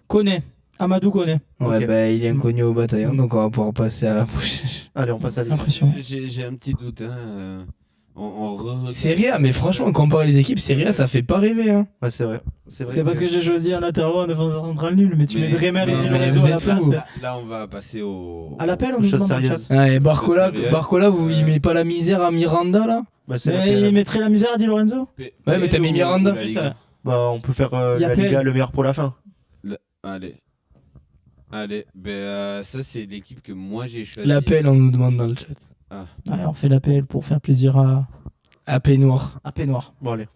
Koné. Amadou Koné. Ouais, Ok. bah, il est inconnu au bataillon, donc on va pouvoir passer à la prochaine. Allez, on passe à Ligue 1. Impression. J'ai un petit doute. Hein. On re-regarde. Serie A, mais franchement, comparer les équipes, Serie A, ça fait pas rêver. Hein. Ouais, c'est vrai. C'est vrai. C'est parce que j'ai choisi un latéral en défenseur central nul, mais tu mets Bremer et Di mais Lorenzo vous à la êtes place. fous. Là, on va passer au. À l'appel, on Aux nous choses demande dans le sérieuses. chat. Ah, et Barcola, Sérieux Barcola, vous y mettez pas la misère à Miranda, là Bah, c'est la Mais il PL. mettrait la misère à Di Lorenzo. Ouais, mais t'as mis Miranda. La Ligue Ça. 1. Bah, on peut faire Y a la PL. Liga le meilleur pour la fin. Allez. Allez, ça c'est l'équipe que moi j'ai choisie. L'appel, on nous demande dans le chat. Allez, on fait l'appel pour faire plaisir à AP Noir. Noir. Bon, allez.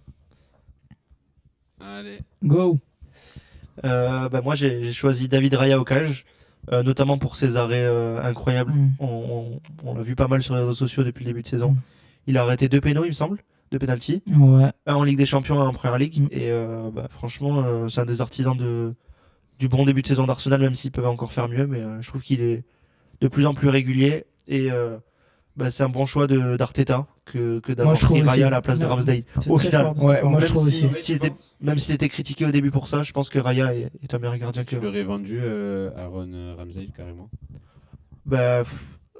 Allez. Go. Bah, moi, j'ai choisi David Raya au cage, notamment pour ses arrêts incroyables. Mm. On l'a vu pas mal sur les réseaux sociaux depuis le début de saison. Mm. Il a arrêté 2 pénaux, il me semble, 2 pénaltys. Ouais. Un en Ligue des Champions, un en Première Ligue. Mm. Et bah, franchement, c'est un des artisans du bon début de saison d'Arsenal, même s'ils peuvent encore faire mieux. Mais je trouve qu'il est de plus en plus régulier. Et c'est un bon choix d'Arteta que Moi, d'avoir je trouve pris Raya à aussi. la place de Ouais. Ramsdale. C'est Au très final, fort de Ouais, sa part. moi, je trouve aussi. Même s'il était critiqué au début pour ça, je pense que Raya est un meilleur gardien que. Tu l'aurais vendu Aaron Ramsdale carrément.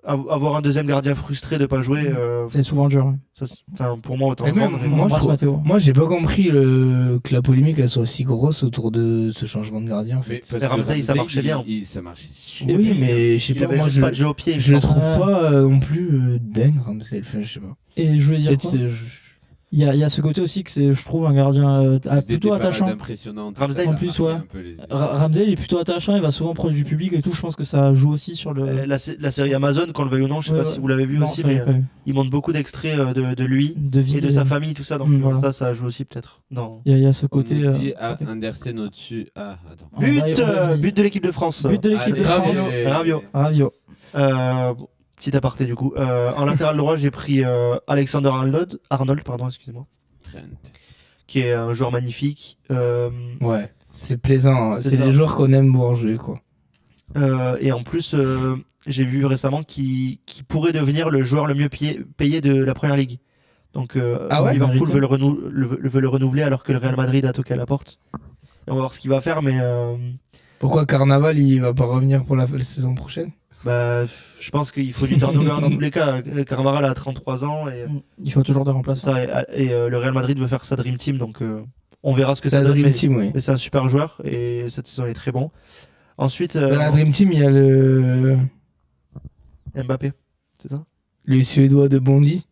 Avoir un deuxième gardien frustré de pas jouer, C'est souvent dur. Ouais. pour moi autant Et le même, vendre. et moi, On non. je embrasse trouve- Matteo. Moi, j'ai pas compris que la polémique elle soit aussi grosse autour de ce changement de gardien. En fait. Parce Mais que Ramsdale, ça marchait bien. Ça marchait super Oui, bien. mais je sais Il pas, avait moi juste je pas de jeu au pied. je le pense. trouve Ouais. pas non plus dingue, Ramsdale. Enfin, je sais pas. Et je voulais dire Peut-être, quoi il y a ce côté aussi que c'est, je trouve, un gardien plutôt attachant. Impressionnante. Ramsdale, en plus, ouais. Ramsdale est plutôt attachant, il va souvent proche du public et tout. Je pense que ça joue aussi sur le. La série Amazon, qu'on le veuille ou non, je sais Ouais, pas ouais. si vous l'avez vu Non, aussi, ça, j'ai mais pas vu. il montre beaucoup d'extraits de lui De vie et de sa famille, tout ça. Donc Voilà. ça joue aussi peut-être. Non. Il y a ce côté. Côté Andersen au-dessus. Ah, attends. On va y- But de l'équipe de France. But de l'équipe de Allez, France. allez. Rabiot. Rabiot. Petit aparté du coup. En latéral droit, j'ai pris Alexander Arnold, pardon, excusez-moi, Trent. qui est un joueur magnifique. Ouais, c'est plaisant. C'est C'est ça. les joueurs qu'on aime voir jouer, quoi. Et en plus, j'ai vu récemment qu'il pourrait devenir le joueur le mieux payé de la première ligue. Donc Ah ouais, Liverpool américain. veut le renouveler alors que le Real Madrid a toqué à la porte. Et on va voir ce qu'il va faire, mais Pourquoi Carnaval il va pas revenir pour la saison prochaine? je pense qu'il faut du turnover dans tous les cas. Carvajal a 33 ans et, Il faut toujours des remplaçants. le Real Madrid veut faire sa Dream Team, donc on verra ce que C'est ça la donne. Dream Team, oui. Mais c'est un super joueur et cette saison il est très bon. Ensuite, Dans la Dream Team, il y a le Mbappé, c'est ça? Suédois de Bondy.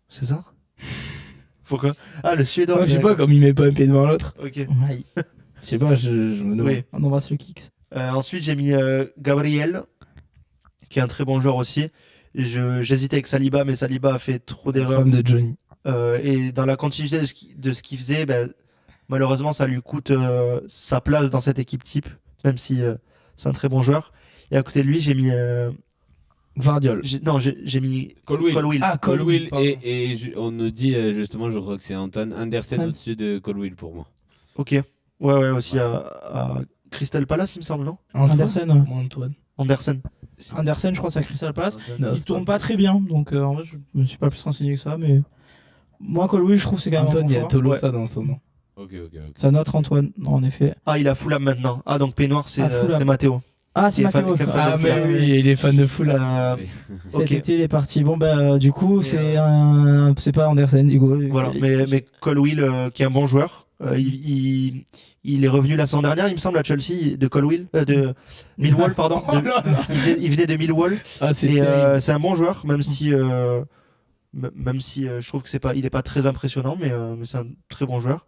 C'est ça? Pourquoi? Ah, le Suédois. Non, je sais pas, comme il met pas un pied devant l'autre. Ok. Ouais. Je sais pas, je me demande. Oui. On embrasse le Kicks. Ensuite, j'ai mis Gabriel, qui est un très bon joueur aussi. J'hésitais avec Saliba, mais Saliba a fait trop d'erreurs. Femme de Johnny. Et dans la continuité de ce qu'il faisait, malheureusement, ça lui coûte sa place dans cette équipe type, même si c'est un très bon joueur. Et à côté de lui, j'ai mis. Vardiol. J'ai mis Colwill. Colwill. Ah, Colwill pardon. et on nous dit justement, je crois que c'est Anton Andersen Ah. au-dessus de Colwill pour moi. Ok. Ouais, aussi à Crystal Palace, il me semble, non? Andersen, ouais. Moi, Antoine. Andersen. Andersen, je crois, c'est à Crystal Palace. Non, Il c'est tourne pas très bien, donc en vrai, je me suis pas plus renseigné que ça, mais moi, Colwill, je trouve que c'est quand même un Antoine, bon il y a choix. Tolosa dans son nom. Ok. Ça notre Antoine, non, en effet. Ah, il a Fulham maintenant. Ah, donc Peignoir, c'est Fulham. c'est Matteo. Ah, c'est Il est fan- Matteo. il est fan Ah, de mais Fulham. oui, il est fan de Fulham. Cet Ok. été, il est parti. Bon, du coup, Et, c'est pas Andersen, du coup. Voilà, mais Colwill, qui est un bon joueur, il est revenu la saison dernière, il me semble, à Chelsea, de Colwill, de Millwall, pardon. Oh là là. Il venait de Millwall. Ah, c'est Et terrible. c'est un bon joueur, même si je trouve que il est pas très impressionnant, mais c'est un très bon joueur.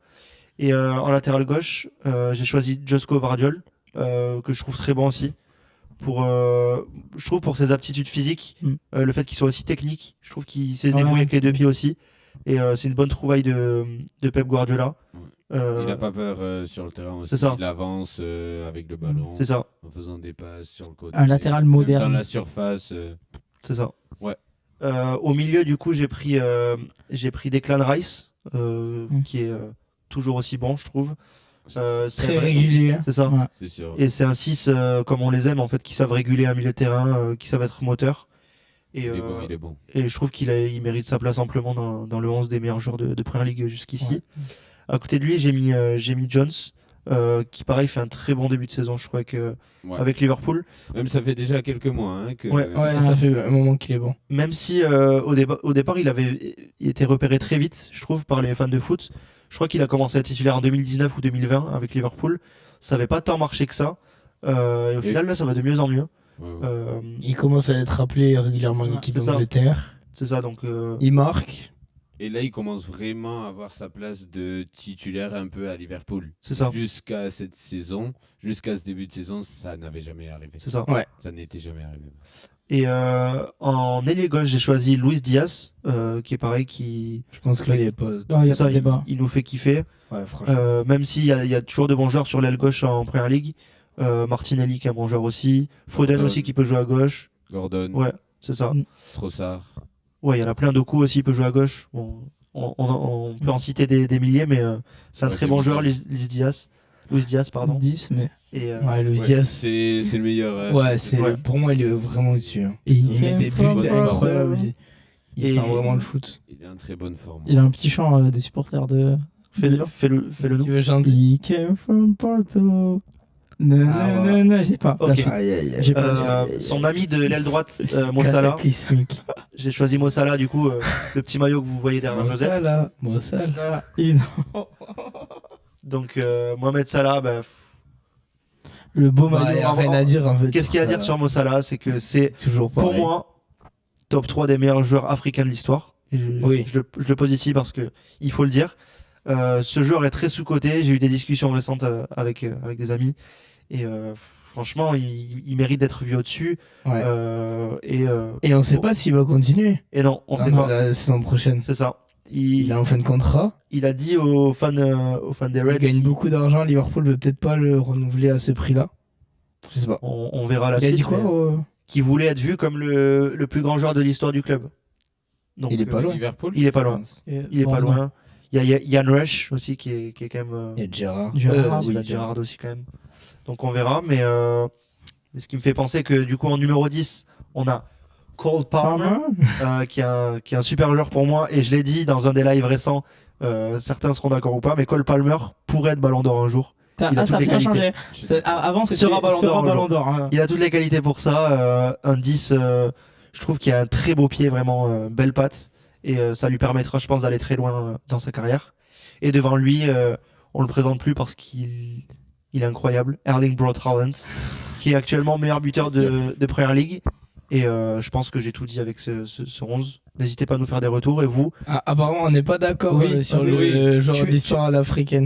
Et en latéral gauche, j'ai choisi Josko Vardiol, que je trouve très bon aussi. Je trouve pour ses aptitudes physiques, le fait qu'il soit aussi technique, je trouve qu'il sait se débrouiller avec les deux pieds aussi. Et c'est une bonne trouvaille de Pep Guardiola. Il n'a pas peur sur le terrain aussi. c'est ça. Il avance avec le ballon. C'est ça, En faisant des passes sur le côté. Un latéral même moderne. Dans la surface. c'est ça. Ouais. Au milieu, du coup, j'ai pris Declan Rice, qui est toujours aussi bon, je trouve. C'est Très vrai- régulier. C'est ça. Ouais. C'est sûr. Et c'est un 6 comme on les aime, en fait, qui savent réguler un milieu de terrain, qui savent être moteur. Et, Il est bon. et je trouve il mérite sa place amplement dans le 11 des meilleurs joueurs de Première Ligue jusqu'ici. Ouais. À côté de lui, j'ai mis Jones, qui pareil fait un très bon début de saison, je crois, Ouais. avec Liverpool. Même ça fait déjà quelques mois que. Ouais. Ouais, ça fait un moment qu'il est bon. Même si au départ, il était repéré très vite, je trouve, par les fans de foot. Je crois qu'il a commencé à être titulaire en 2019 ou 2020 avec Liverpool. Ça n'avait pas tant marché que ça. Et au final, là, ça va de mieux en mieux. Ouais. Il commence à être rappelé régulièrement en Ouais, équipe c'est ça. d'Angleterre. C'est ça, donc. Il marque. Et là, il commence vraiment à avoir sa place de titulaire un peu à Liverpool. C'est ça. Jusqu'à cette saison, jusqu'à ce début de saison, ça n'avait jamais arrivé. C'est ça. Ouais. Ça n'était jamais arrivé. Et en ailier gauche, j'ai choisi Luis Diaz, qui est pareil, Je pense que là, il n'y a pas. Ah, il y a ça, pas de débat. il nous fait kiffer. Ouais, franchement. Même s'il y a toujours de bons joueurs sur l'aile gauche en Première Ligue. Martinelli qui est un bon joueur aussi. Foden Gordon. aussi qui peut jouer à gauche. Gordon, Ouais, c'est ça. Trossard. Ouais, il y en a plein. Doku aussi peut jouer à gauche. Bon, on peut en citer des milliers, mais c'est un Ouais, très des bon joueur, milliers. Luis Diaz. Luis Diaz, pardon. 10, mais. Et, Ouais, Luis Ouais, Diaz. c'est le meilleur. Ouais, Ouais. pour moi, il est vraiment au-dessus. Hein. Et Il met des buts incroyables. Il Et- sent vraiment le foot. Il est en très bonne forme. Il a un petit chant des supporters de. Fais-le Tu nous. veux chanter? He came from Porto. Non, j'ai pas. La Ok. suite. Aïe, aïe, aïe. J'ai pas. Son ami de l'aile droite, Mo Salah. Cataclysmique. J'ai choisi Mo Salah, du coup, le petit maillot que vous voyez derrière Joseph. Bon, ça là. Il- Donc, Mohamed Salah, bah, Le beau Bah, maillot. y a rien à dire en fait. qu'est-ce qu'il y a à dire sur Mo Salah? C'est que c'est, Toujours pas. pour moi, top 3 des meilleurs joueurs africains de l'histoire. Et Oui. je le pose ici parce que il faut le dire. Ce joueur est très sous-coté. J'ai eu des discussions récentes avec des amis. Et franchement, il mérite d'être vu au-dessus. Ouais. Et Et on sait pas s'il va continuer. non, on sait pas. La saison prochaine. C'est ça. Il est en fin de contrat. Il a dit aux fans des Il Reds, gagne beaucoup d'argent. Liverpool veut peut-être pas le renouveler à ce prix-là. Je sais pas. on verra la Il a suite. dit quoi mais qui voulait être vu comme le plus grand joueur de l'histoire du club. Donc, Il est pas loin. Liverpool. Il est pas loin. Il est Bon, pas non. loin. Il y a Yann Rush aussi qui est quand même. Il y a Gérard. Gérard, Il y a Gerrard aussi quand même. Donc on verra. Mais ce qui me fait penser que du coup en numéro 10, on a Cole Palmer, qui est un super joueur pour moi. Et je l'ai dit dans un des lives récents, certains seront d'accord ou pas, mais Cole Palmer pourrait être Ballon d'Or un jour. Il a Ah, ça a toutes les bien qualités. changé. Avant, c'était Sera Ballon d'Or un Ballon jour. d'Or. Hein. Il a toutes les qualités pour ça. Un 10, je trouve qu'il a un très beau pied, vraiment belle patte. Et ça lui permettra, je pense, d'aller très loin dans sa carrière. Et devant lui, on le présente plus parce qu'il est incroyable. Erling Braut Haaland, qui est actuellement meilleur buteur de Premier League. Et je pense que j'ai tout dit avec ce 11. N'hésitez pas à nous faire des retours. Et vous? Apparemment, on n'est pas d'accord Oui, sur oui, le genre Tu- d'histoire à l'africaine.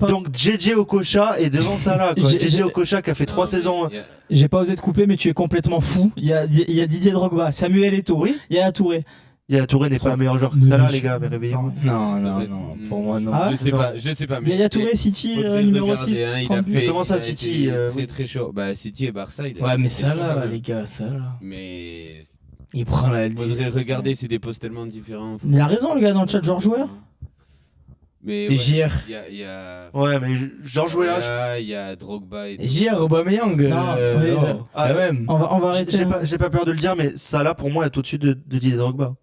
Donc JJ Okocha est devant Salah, quoi. J'ai- JJ Okocha qui a fait 3 saisons. J'ai pas osé te couper, mais tu es complètement fou. Il y a Didier Drogba, Samuel Eto'o, Oui. il y a Touré. Il y a Touré n'est pas un meilleur joueur que Mais Salah, je- les gars, mais réveillez-vous. Non, pour moi, non. Ah, Je sais pas. Mais Il y a Touré, City, numéro 6. Il a fait. Comment ça, il a City, été oui. très chaud. Bah City et Barça. Il a Ouais, été mais très ça chaud, quand là, même. les gars, ça là. Mais Il prend la faudrait regarder, c'est des postes tellement différents. Il a raison, le gars, dans le chat, Georges Weah. Mais C'est JR. il y a Ouais, mais Georges Weah, il y a Drogba et JR Aubameyang. Non, oui, ah, quand même. On va arrêter. j'ai pas peur de le dire, mais Salah pour moi est au-dessus de Didier Drogba.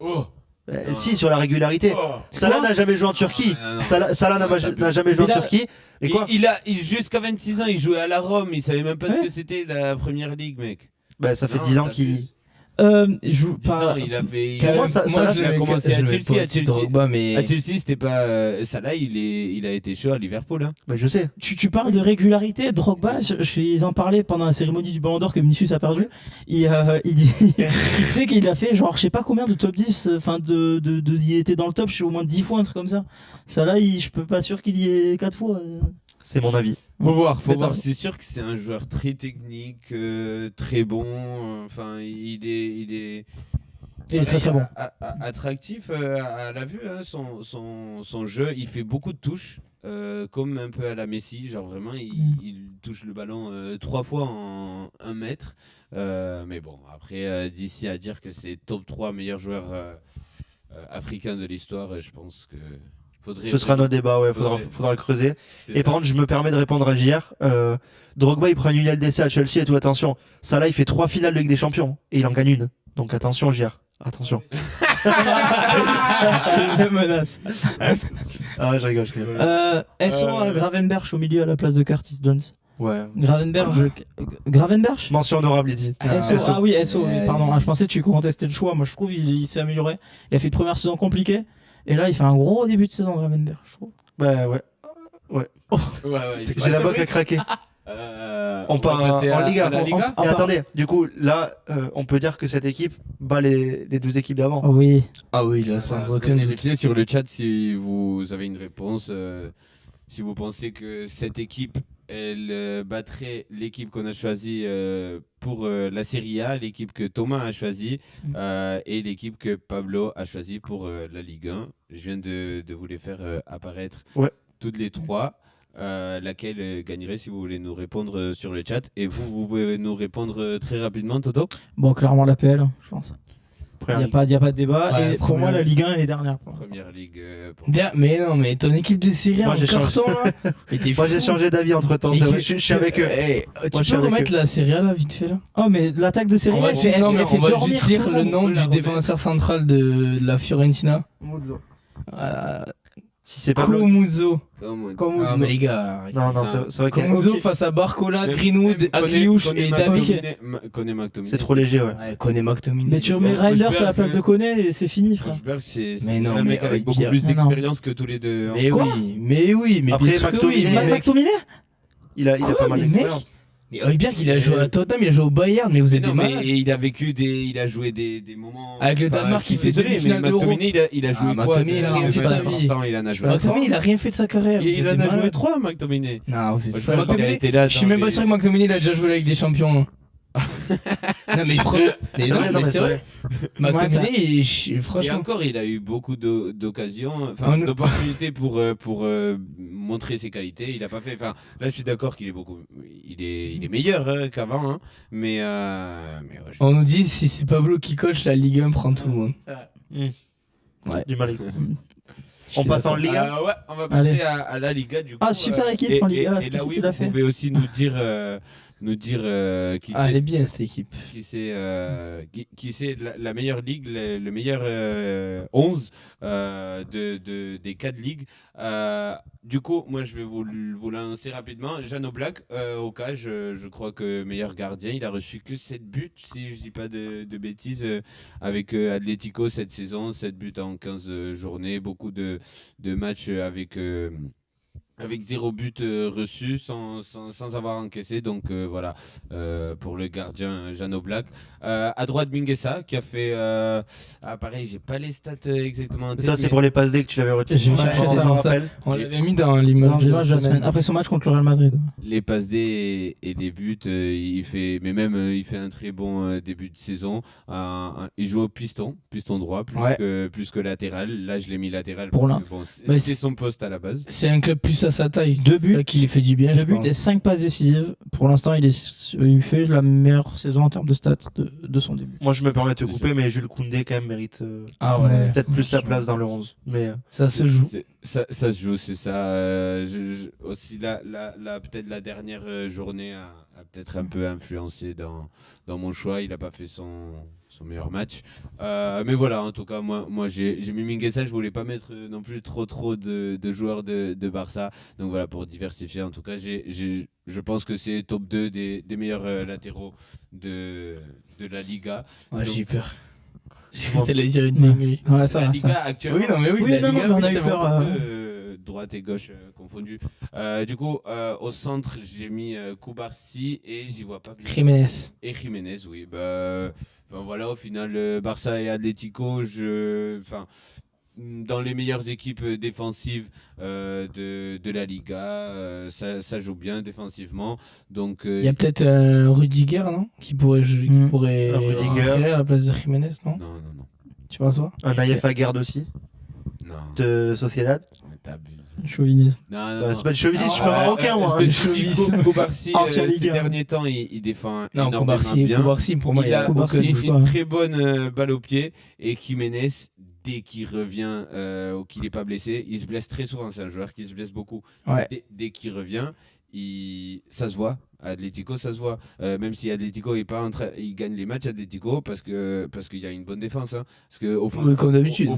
Oh. Non. Si, sur la régularité. Salah n'a jamais joué en Turquie. Non. Salah n'a jamais joué en Mais là- Turquie. Et quoi Jusqu'à 26 ans, il jouait à la Rome. Il savait même pas Ouais. ce que c'était la première ligue, mec. Bah, ça fait Non, 10 ans t'as qu'il. plus. Je vous 10 ans, parle. il a fait. Quand moi, même, ça, moi, là, je il a mets commencé que- à je mets Chelsea, pas à au-dessus de Chelsea. Drogba, mais À Chelsea, c'était pas. Salah, il a été chaud à Liverpool. Hein. Bah, je sais. Tu parles de régularité, Drogba, ils en parlaient pendant la cérémonie du Ballon d'Or que Vinicius a perdu. Il dit, il sait qu'il a fait genre je sais pas combien de top 10, enfin il était dans le top, je sais au moins 10 fois un truc comme ça. Ça là, je peux pas sûr qu'il y ait 4 fois. C'est mon avis. Faut voir. Mais t'as- C'est sûr que c'est un joueur très technique, très bon. Enfin, il est. Il est très très bon. Attractif à la vue, hein, son jeu. Il fait beaucoup de touches, comme un peu à la Messi. Genre vraiment, il touche le ballon 3 fois en 1 mètre. Mais bon, après, d'ici à dire que c'est top 3 meilleurs joueurs africains de l'histoire, je pense que faudrait. Ce sera notre débat, ouais. Faudra le creuser. Et par contre, je me permets de répondre à JR. Drogba, il prend une ULDC à Chelsea et tout. Attention. Salah, il fait 3 finales de Ligue des Champions. Et il en gagne une. Donc attention, JR. Attention. La menace. Ah, je rigole. SO à Gravenberch au milieu à la place de Curtis Jones. Ouais. Gravenberch Mention honorable, il dit. SO, ah oui, SO, oui, Ouais. pardon. Ah, je pensais que tu contestais le choix. Moi, je trouve il s'est amélioré. Il a fait une première saison compliquée. Et là, il fait un gros début de saison, Gravenberch, je trouve. Bah, ouais. J'ai la boque à craquer. On part va passer en Liga. à la Liga. Ah, Et bah. attendez, du coup, là, on peut dire que cette équipe bat les 12 équipes d'avant. Oh oui. Ah oui, là, sans aucun Donnez les doute. pieds sur le chat si vous avez une réponse. Si vous pensez que cette équipe, elle battrait l'équipe qu'on a choisie pour la Serie A, l'équipe que Thomas a choisie et l'équipe que Pablo a choisie pour la Ligue 1. Je viens de vous les faire apparaître toutes les trois. Laquelle gagnerait si vous voulez nous répondre sur le chat. Et vous pouvez nous répondre très rapidement, Toto. Bon, clairement l'APL, je pense. Première Il ligue. n'y a pas de débat. Ouais, et pour moi, première- la Ligue 1, elle est dernière. Première ligue. Mais non, mais ton équipe de série Moi, en j'ai carton là. Mais t'es Moi, j'ai fou. changé d'avis entre temps. Et que- Je suis avec eux. Tu je suis peux avec remettre eux. la série A là, vite fait là. Oh, mais l'attaque de série On va, elle fait, non, elle mais fait on va dormir juste lire tout le monde. nom On la du remet. défenseur central de la Fiorentina. Muzzo. Si c'est pas bloqué. Komuzzo. Comme Ah, mais les gars. Non, non, Ah. c'est vrai qu'il y a- Komuzzo Ok. face à Barcola, Greenwood, Akliouche et David. Connaît McTominay. c'est trop léger, ouais. Ouais, connais McTominay. Mais tu remets Moi, Ryder je sur la perds place que- de Koné et c'est fini, frère. Forsberg, c'est Mais non, un mais mec avec beaucoup Højbjerg. plus Non, non. d'expérience que tous les deux. Mais Quoi oui, mais Après, bien sûr que oui. McTominay, mais Mike mec, McTominay Il a Quoi, pas mal mais mec d'expérience. Mais Højbjerg, il a joué à Tottenham, il a joué au Bayern, mais vous êtes Non, des mais malades. il a vécu il a joué des moments. Avec le Enfin, Danemark, je suis il fait désolé, mais demi-finale d'Euro. McTominay, il a joué Ah, quoi McTominay, il a rien fait de sa vie. Il en a joué. McTominay, il a rien fait de sa carrière. Il vous en êtes a des joué malades. 3, McTominay. Non, vous êtes Moi, je pas pense qu'il a McTominay. été là Je suis dans même pas les- sûr que McTominay il a déjà joué avec des champions. Non mais mais non, Ouais, mais c'est vrai. McTominay, Et franchement. encore, il a eu beaucoup d'occasions, On- enfin d'opportunités pour montrer ses qualités. Il a pas fait. Enfin, là, je suis d'accord qu'il est il est meilleur qu'avant, hein, mais ouais, On nous dit si c'est Pablo qui coach la Ligue 1 prend tout le monde. Ouais. Du mal. On passe en Ligue 1. Ouais, on va Allez. passer à la Liga du coup. Ah, super équipe en Liga. Et Qu'est-ce là, oui, qu'il a vous fait pouvez aussi nous dire qui Ah, elle est bien cette équipe. qui c'est la meilleure ligue, le meilleur 11 des 4 ligues. Du coup, moi je vais vous lancer rapidement. Jean Oblak, au cas, je crois que meilleur gardien, il a reçu que 7 buts, si je dis pas de bêtises, avec Atlético cette saison, 7 buts en 15 journées, beaucoup de matchs avec 0 but reçu sans avoir encaissé. Donc voilà, pour le gardien Jean Oblak. À droite, Minguesa qui a fait. Pareil, j'ai pas les stats exactement en tête. Toi, c'est mais pour les passes D que tu l'avais retenu. J'ai Ouais, cherché c'est ça. ça. rappelle. On l'avait mis dans Dans l'image l'image de la semaine. Après son match contre le Real Madrid. Les passes D et les buts, il fait. Mais même, il fait un très bon début de saison. Il joue au piston droit, plus que latéral. Là, je l'ai mis latéral. Pour parce que, l'instant. bon, Mais c'est c'est- son poste à la base. C'est un club plus à sa taille. 2 buts. C'est ça qui lui fait du bien. 2 je buts pense. et 5 passes décisives. Pour l'instant, il fait la meilleure saison en termes de stats de son début. Moi, je me permets de te C'est couper, sûr. mais Jules Koundé, quand même, mérite Ah ouais. peut-être plus sa place dans le 11. Mais Ça se joue. Ça se joue, c'est ça. Aussi, peut-être la dernière journée a peut-être un peu influencé dans mon choix. Il n'a pas fait son meilleur match. Mais voilà, en tout cas, moi j'ai mis Minguesa. Je voulais pas mettre non plus trop de joueurs de Barça. Donc voilà, pour diversifier, en tout cas, je pense que c'est top 2 des meilleurs latéraux de la Liga. Ouais, Donc- j'ai eu peur. J'ai cru que t'allais dire une dinguerie. Ouais, ça la va. Liga Ça. actuellement. Oui, non, mais oui, Oui, la non, Liga, non, mais on oui, a eu c'est peur. bon. Droite et gauche confondus. Du coup, au centre, j'ai mis Koubarsi et j'y vois pas bien. Jiménez. Et Jiménez, oui. Enfin, voilà, au final, Barça et Atlético, dans les meilleures équipes défensives de la Liga, ça joue bien défensivement. Donc, Il y a peut-être un Rudiger, non qui pourrait Mm. Un Rudiger. rentrer à la place de Jiménez, non non. Tu penses quoi un Naïef Aguerd aussi, Non. de Sociedad. T'abuses. Chauvinisme. Non. C'est pas du chauvinisme, je suis Ah, pas marocain, moi. Le hein. chauvinisme. Koubarsi, Ancien ces Ligue un. derniers temps, il défend Non, énormément Koubarsi, bien. Koubarsi, pour moi, il y a Koubarsi, aucun il une, bouge doute. pas. une très bonne balle au pied. Et Jiménez, dès qu'il revient ou qu'il n'est pas blessé, il se blesse très souvent. C'est un joueur qui se blesse beaucoup. Ouais. Dès qu'il revient, ça se voit. À Atlético, ça se voit. Même si Atlético est pas il gagne les matchs Atlético parce qu'il y a une bonne défense. Hein. Parce que Oui, comme d'habitude.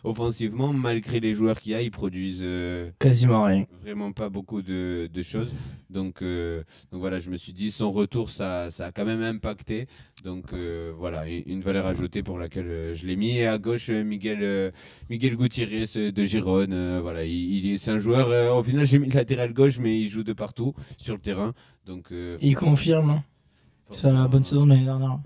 offensivement, malgré les joueurs qu'il y a, ils produisent Quasiment rien. vraiment pas beaucoup de choses. Donc voilà, je me suis dit, son retour, ça a quand même impacté. Donc voilà, une valeur ajoutée pour laquelle je l'ai mis. Et à gauche, Miguel Gutiérrez de Gérone. Voilà, c'est un joueur, au final, j'ai mis latéral gauche, mais il joue de partout sur le terrain. Donc, Il confirme. Hein. C'est la bonne saison de l'année dernière.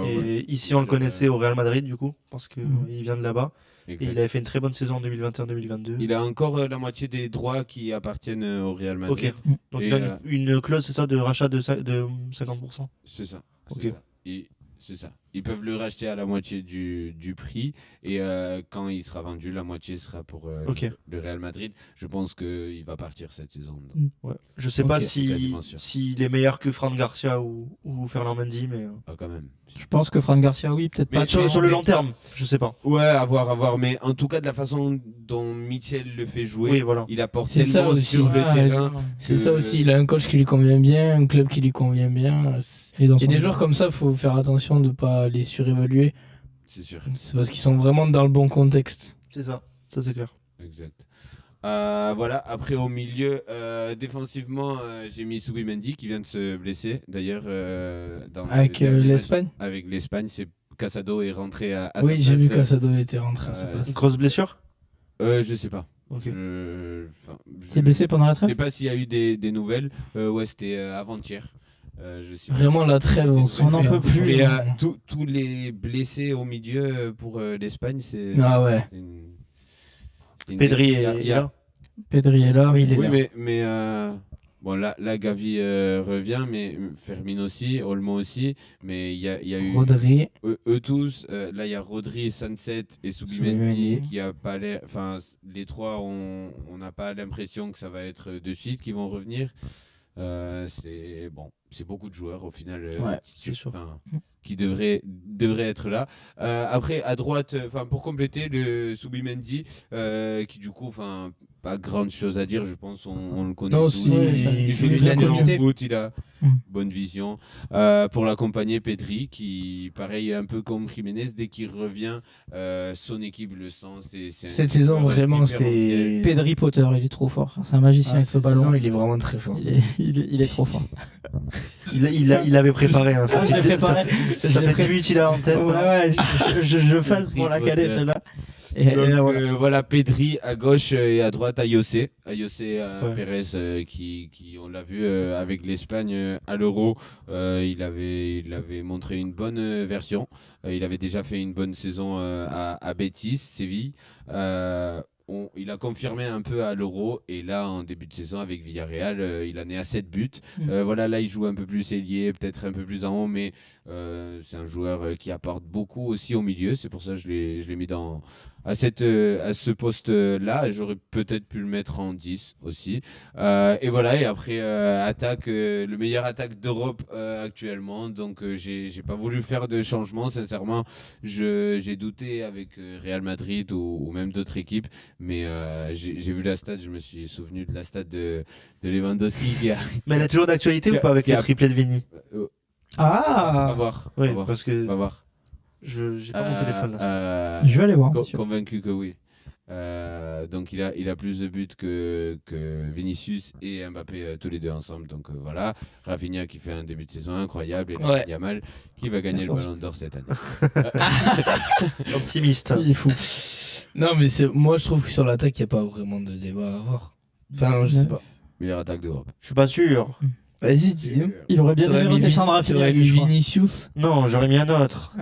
Et ici, on le connaissait au Real Madrid, du coup, parce qu'il Mm. vient de là-bas. Exact. Et il avait fait une très bonne saison en 2021-2022. Il a encore la moitié des droits qui appartiennent au Real Madrid. Ok. Donc Et, il a une clause, c'est ça, de rachat de 50%. C'est ça. Ok. C'est ça. Et c'est ça. Ils peuvent le racheter à la moitié du prix et quand il sera vendu, la moitié sera pour Ok. le Real Madrid. Je pense qu'il va partir cette saison. Donc. Ouais. Je sais pas Ok, quasiment sûr. s'il est meilleur que Fran Garcia ou Ferland Mendy, mais Ah, quand même. Je pense que Fran Garcia, oui, peut-être Mais pas. sur le long terme, je sais pas. Ouais, à voir. Mais en tout cas, de la façon dont Mitchell le fait jouer, Oui, voilà. il apporte C'est ça tellement aussi. sur le Ouais, terrain. C'est que- ça aussi, il a un coach qui lui convient bien, un club qui lui convient bien. Et dans Il y a son- des joueurs comme ça, faut faire attention de pas les surévaluer. C'est sûr. C'est parce qu'ils sont vraiment dans le bon contexte. C'est ça. Ça, c'est clair. Exact. Voilà, après au milieu, défensivement, j'ai mis Subimendi qui vient de se blesser. D'ailleurs, dans Avec le dernier match l'Espagne. avec l'Espagne, c'est Casado est rentré à Oui, sa j'ai vu place. Casado était rentré à sa place. Une grosse blessure Je sais pas. Ok. Il s'est blessé pendant la Je sais trêve. pas s'il y a eu des nouvelles. Ouais, c'était avant-hier. Je sais pas. Vraiment la trêve, on s'en On n'en fait, peut hein. plus. Mais hein. tous les blessés au milieu pour l'Espagne, c'est. Ah ouais. c'est une- Pedri il y a- est il y a- là. Pedri est là. Oui, il est Oui, là. mais bon, là Gavi revient, mais Fermin aussi, Olmo aussi, mais il y a eu Rodri. eux tous. Là, il y a Rodri, Sunset et Subimendi Subimendi. qui a pas l'air. Enfin, les trois, on n'a pas l'impression que ça va être de suite qui vont revenir. C'est bon, c'est beaucoup de joueurs au final Ouais, c'est sûr. qui devraient être là. Après, à droite, pour compléter, le Subimendi, qui du coup, pas grande chose à dire, je pense, on le connaît Non, tous. si, Il fait il de a l'année en comité. foot, il a Mm. bonne vision. Pour l'accompagner, Pedri, qui, pareil, un peu comme Jiménez, dès qu'il revient, son équipe le sent. C'est un Cette saison, joueur vraiment, différentiel. c'est. Pedri Potter, il est trop fort. C'est un magicien Ah, avec ce cette ballon. saison, il est vraiment très fort. Il est trop fort. Il avait préparé. Hein, ça Ah, je l'ai fait, préparé. ça Je l'ai fait pré- 10 minutes qu'il a en tête. Ouais, hein. ouais, je fasse pour la caler celle-là. Et Donc, là, voilà. voilà, Pedri à gauche et à droite Ayose. Ayose Ouais. Pérez qui, on l'a vu avec l'Espagne à l'Euro, il avait montré une bonne version. Il avait déjà fait une bonne saison à Betis, Séville. Il a confirmé un peu à l'Euro et là en début de saison avec Villarreal, il en est à 7 buts. Voilà, là il joue un peu plus ailier, peut-être un peu plus en haut, mais c'est un joueur qui apporte beaucoup aussi au milieu. C'est pour ça que je l'ai mis à ce poste-là. J'aurais peut-être pu le mettre en 10 aussi. Et voilà, et après attaque, le meilleur attaque d'Europe actuellement. Donc j'ai pas voulu faire de changement, sincèrement. J'ai douté avec Real Madrid ou même d'autres équipes. Mais j'ai vu la stat, je me suis souvenu de la stat de Lewandowski qui a. Mais elle est toujours d'actualité ou pas avec Qui le a- triplé de Vini À Ah, voir. Oui, à voir, parce que à voir. j'ai pas mon téléphone là. je vais aller voir. monsieur. Convaincu que oui. Donc il a plus de buts que Vinicius et Mbappé tous les deux ensemble. Donc voilà, Rafinha qui fait un début de saison incroyable et Ouais. Yamal qui va gagner Attends. le Ballon d'Or cette année. Optimiste. Il est fou. Non, mais moi, je trouve que sur l'attaque, il n'y a pas vraiment de débat à avoir. Enfin, je sais pas. Meilleure attaque d'Europe. Je suis pas sûr. Vas-y, dis-nous. Il aurait bien aimé redescendre à T'aurais mis Vinicius. Non, j'aurais mis un autre.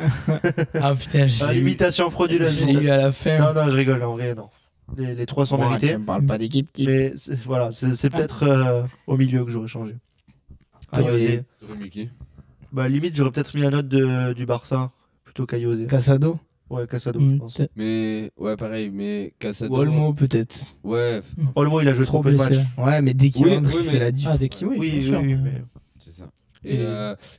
Ah putain, Ah, j'ai eu, l'imitation frauduleuse. je l'ai eu à la fin. Non, non, je rigole, en vrai, non. Les trois sont Moi, mérités. je ne parle pas d'équipe type. Mais voilà, c'est peut-être au milieu que j'aurais changé. Kayose. Ouais. T'aurais mis qui ? Bah, limite, j'aurais peut-être mis un autre du Barça plutôt Kayose. Casado. Ouais, Casado, je pense. Mais ouais, pareil, mais Casado. Olmo, peut-être. Ouais, Olmo, il a joué trop peu de blessé. matchs. Ouais, mais dès qu'il Oui, rentre, oui, il mais- fait la diff. Ah, dès qu'il oui, Oui, bien oui, sûr. oui, mais c'est ça. Et il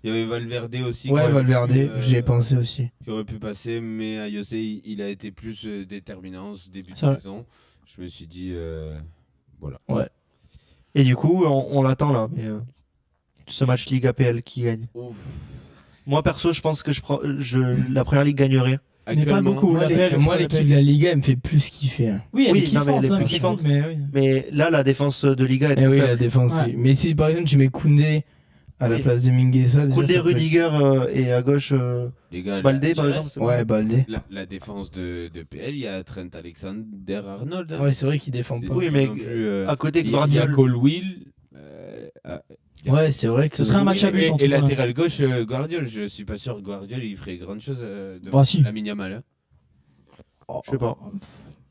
y avait Valverde aussi. Ouais, qui aurait Valverde, pu, j'y ai pensé aussi. qui aurait pu passer, mais Ayose, il a été plus déterminant en ce début de C'est vrai. saison. Je me suis dit, voilà. Et du coup, on l'attend là. Mais ce match Ligue APL qui gagne. Ouf. Moi, perso, je pense que la première ligue gagnerait. Mais pas beaucoup. Moi, l'appel, l'équipe de la Liga, elle me fait plus kiffer. Hein. Oui, elle Oui, est kiffante, non, mais elle est hein, plus kiffante. mais oui. Mais là, la défense de Liga est Eh trop oui, la faible. défense, Ouais. oui. Mais si par exemple tu mets Koundé à la Oui. place de Mingueza, déjà, Koundé, ça peut être- Rudiger et à gauche Les gars, Baldé, par la- exemple. c'est Ouais, bon. Baldé. La défense de PL, il y a Trent Alexander-Arnold. hein. Ouais, c'est vrai qu'il défend C'est pas. Oui, pas mais non plus, À côté, il y a Guardiola. Colwill. Ouais, c'est vrai que Ce serait un match à but, en tout Et cas. latéral gauche, Guardiola. Je suis pas sûr que Guardiola il ferait grande chose devant Ah, si. Lamine Yamal. Hein. Je sais pas.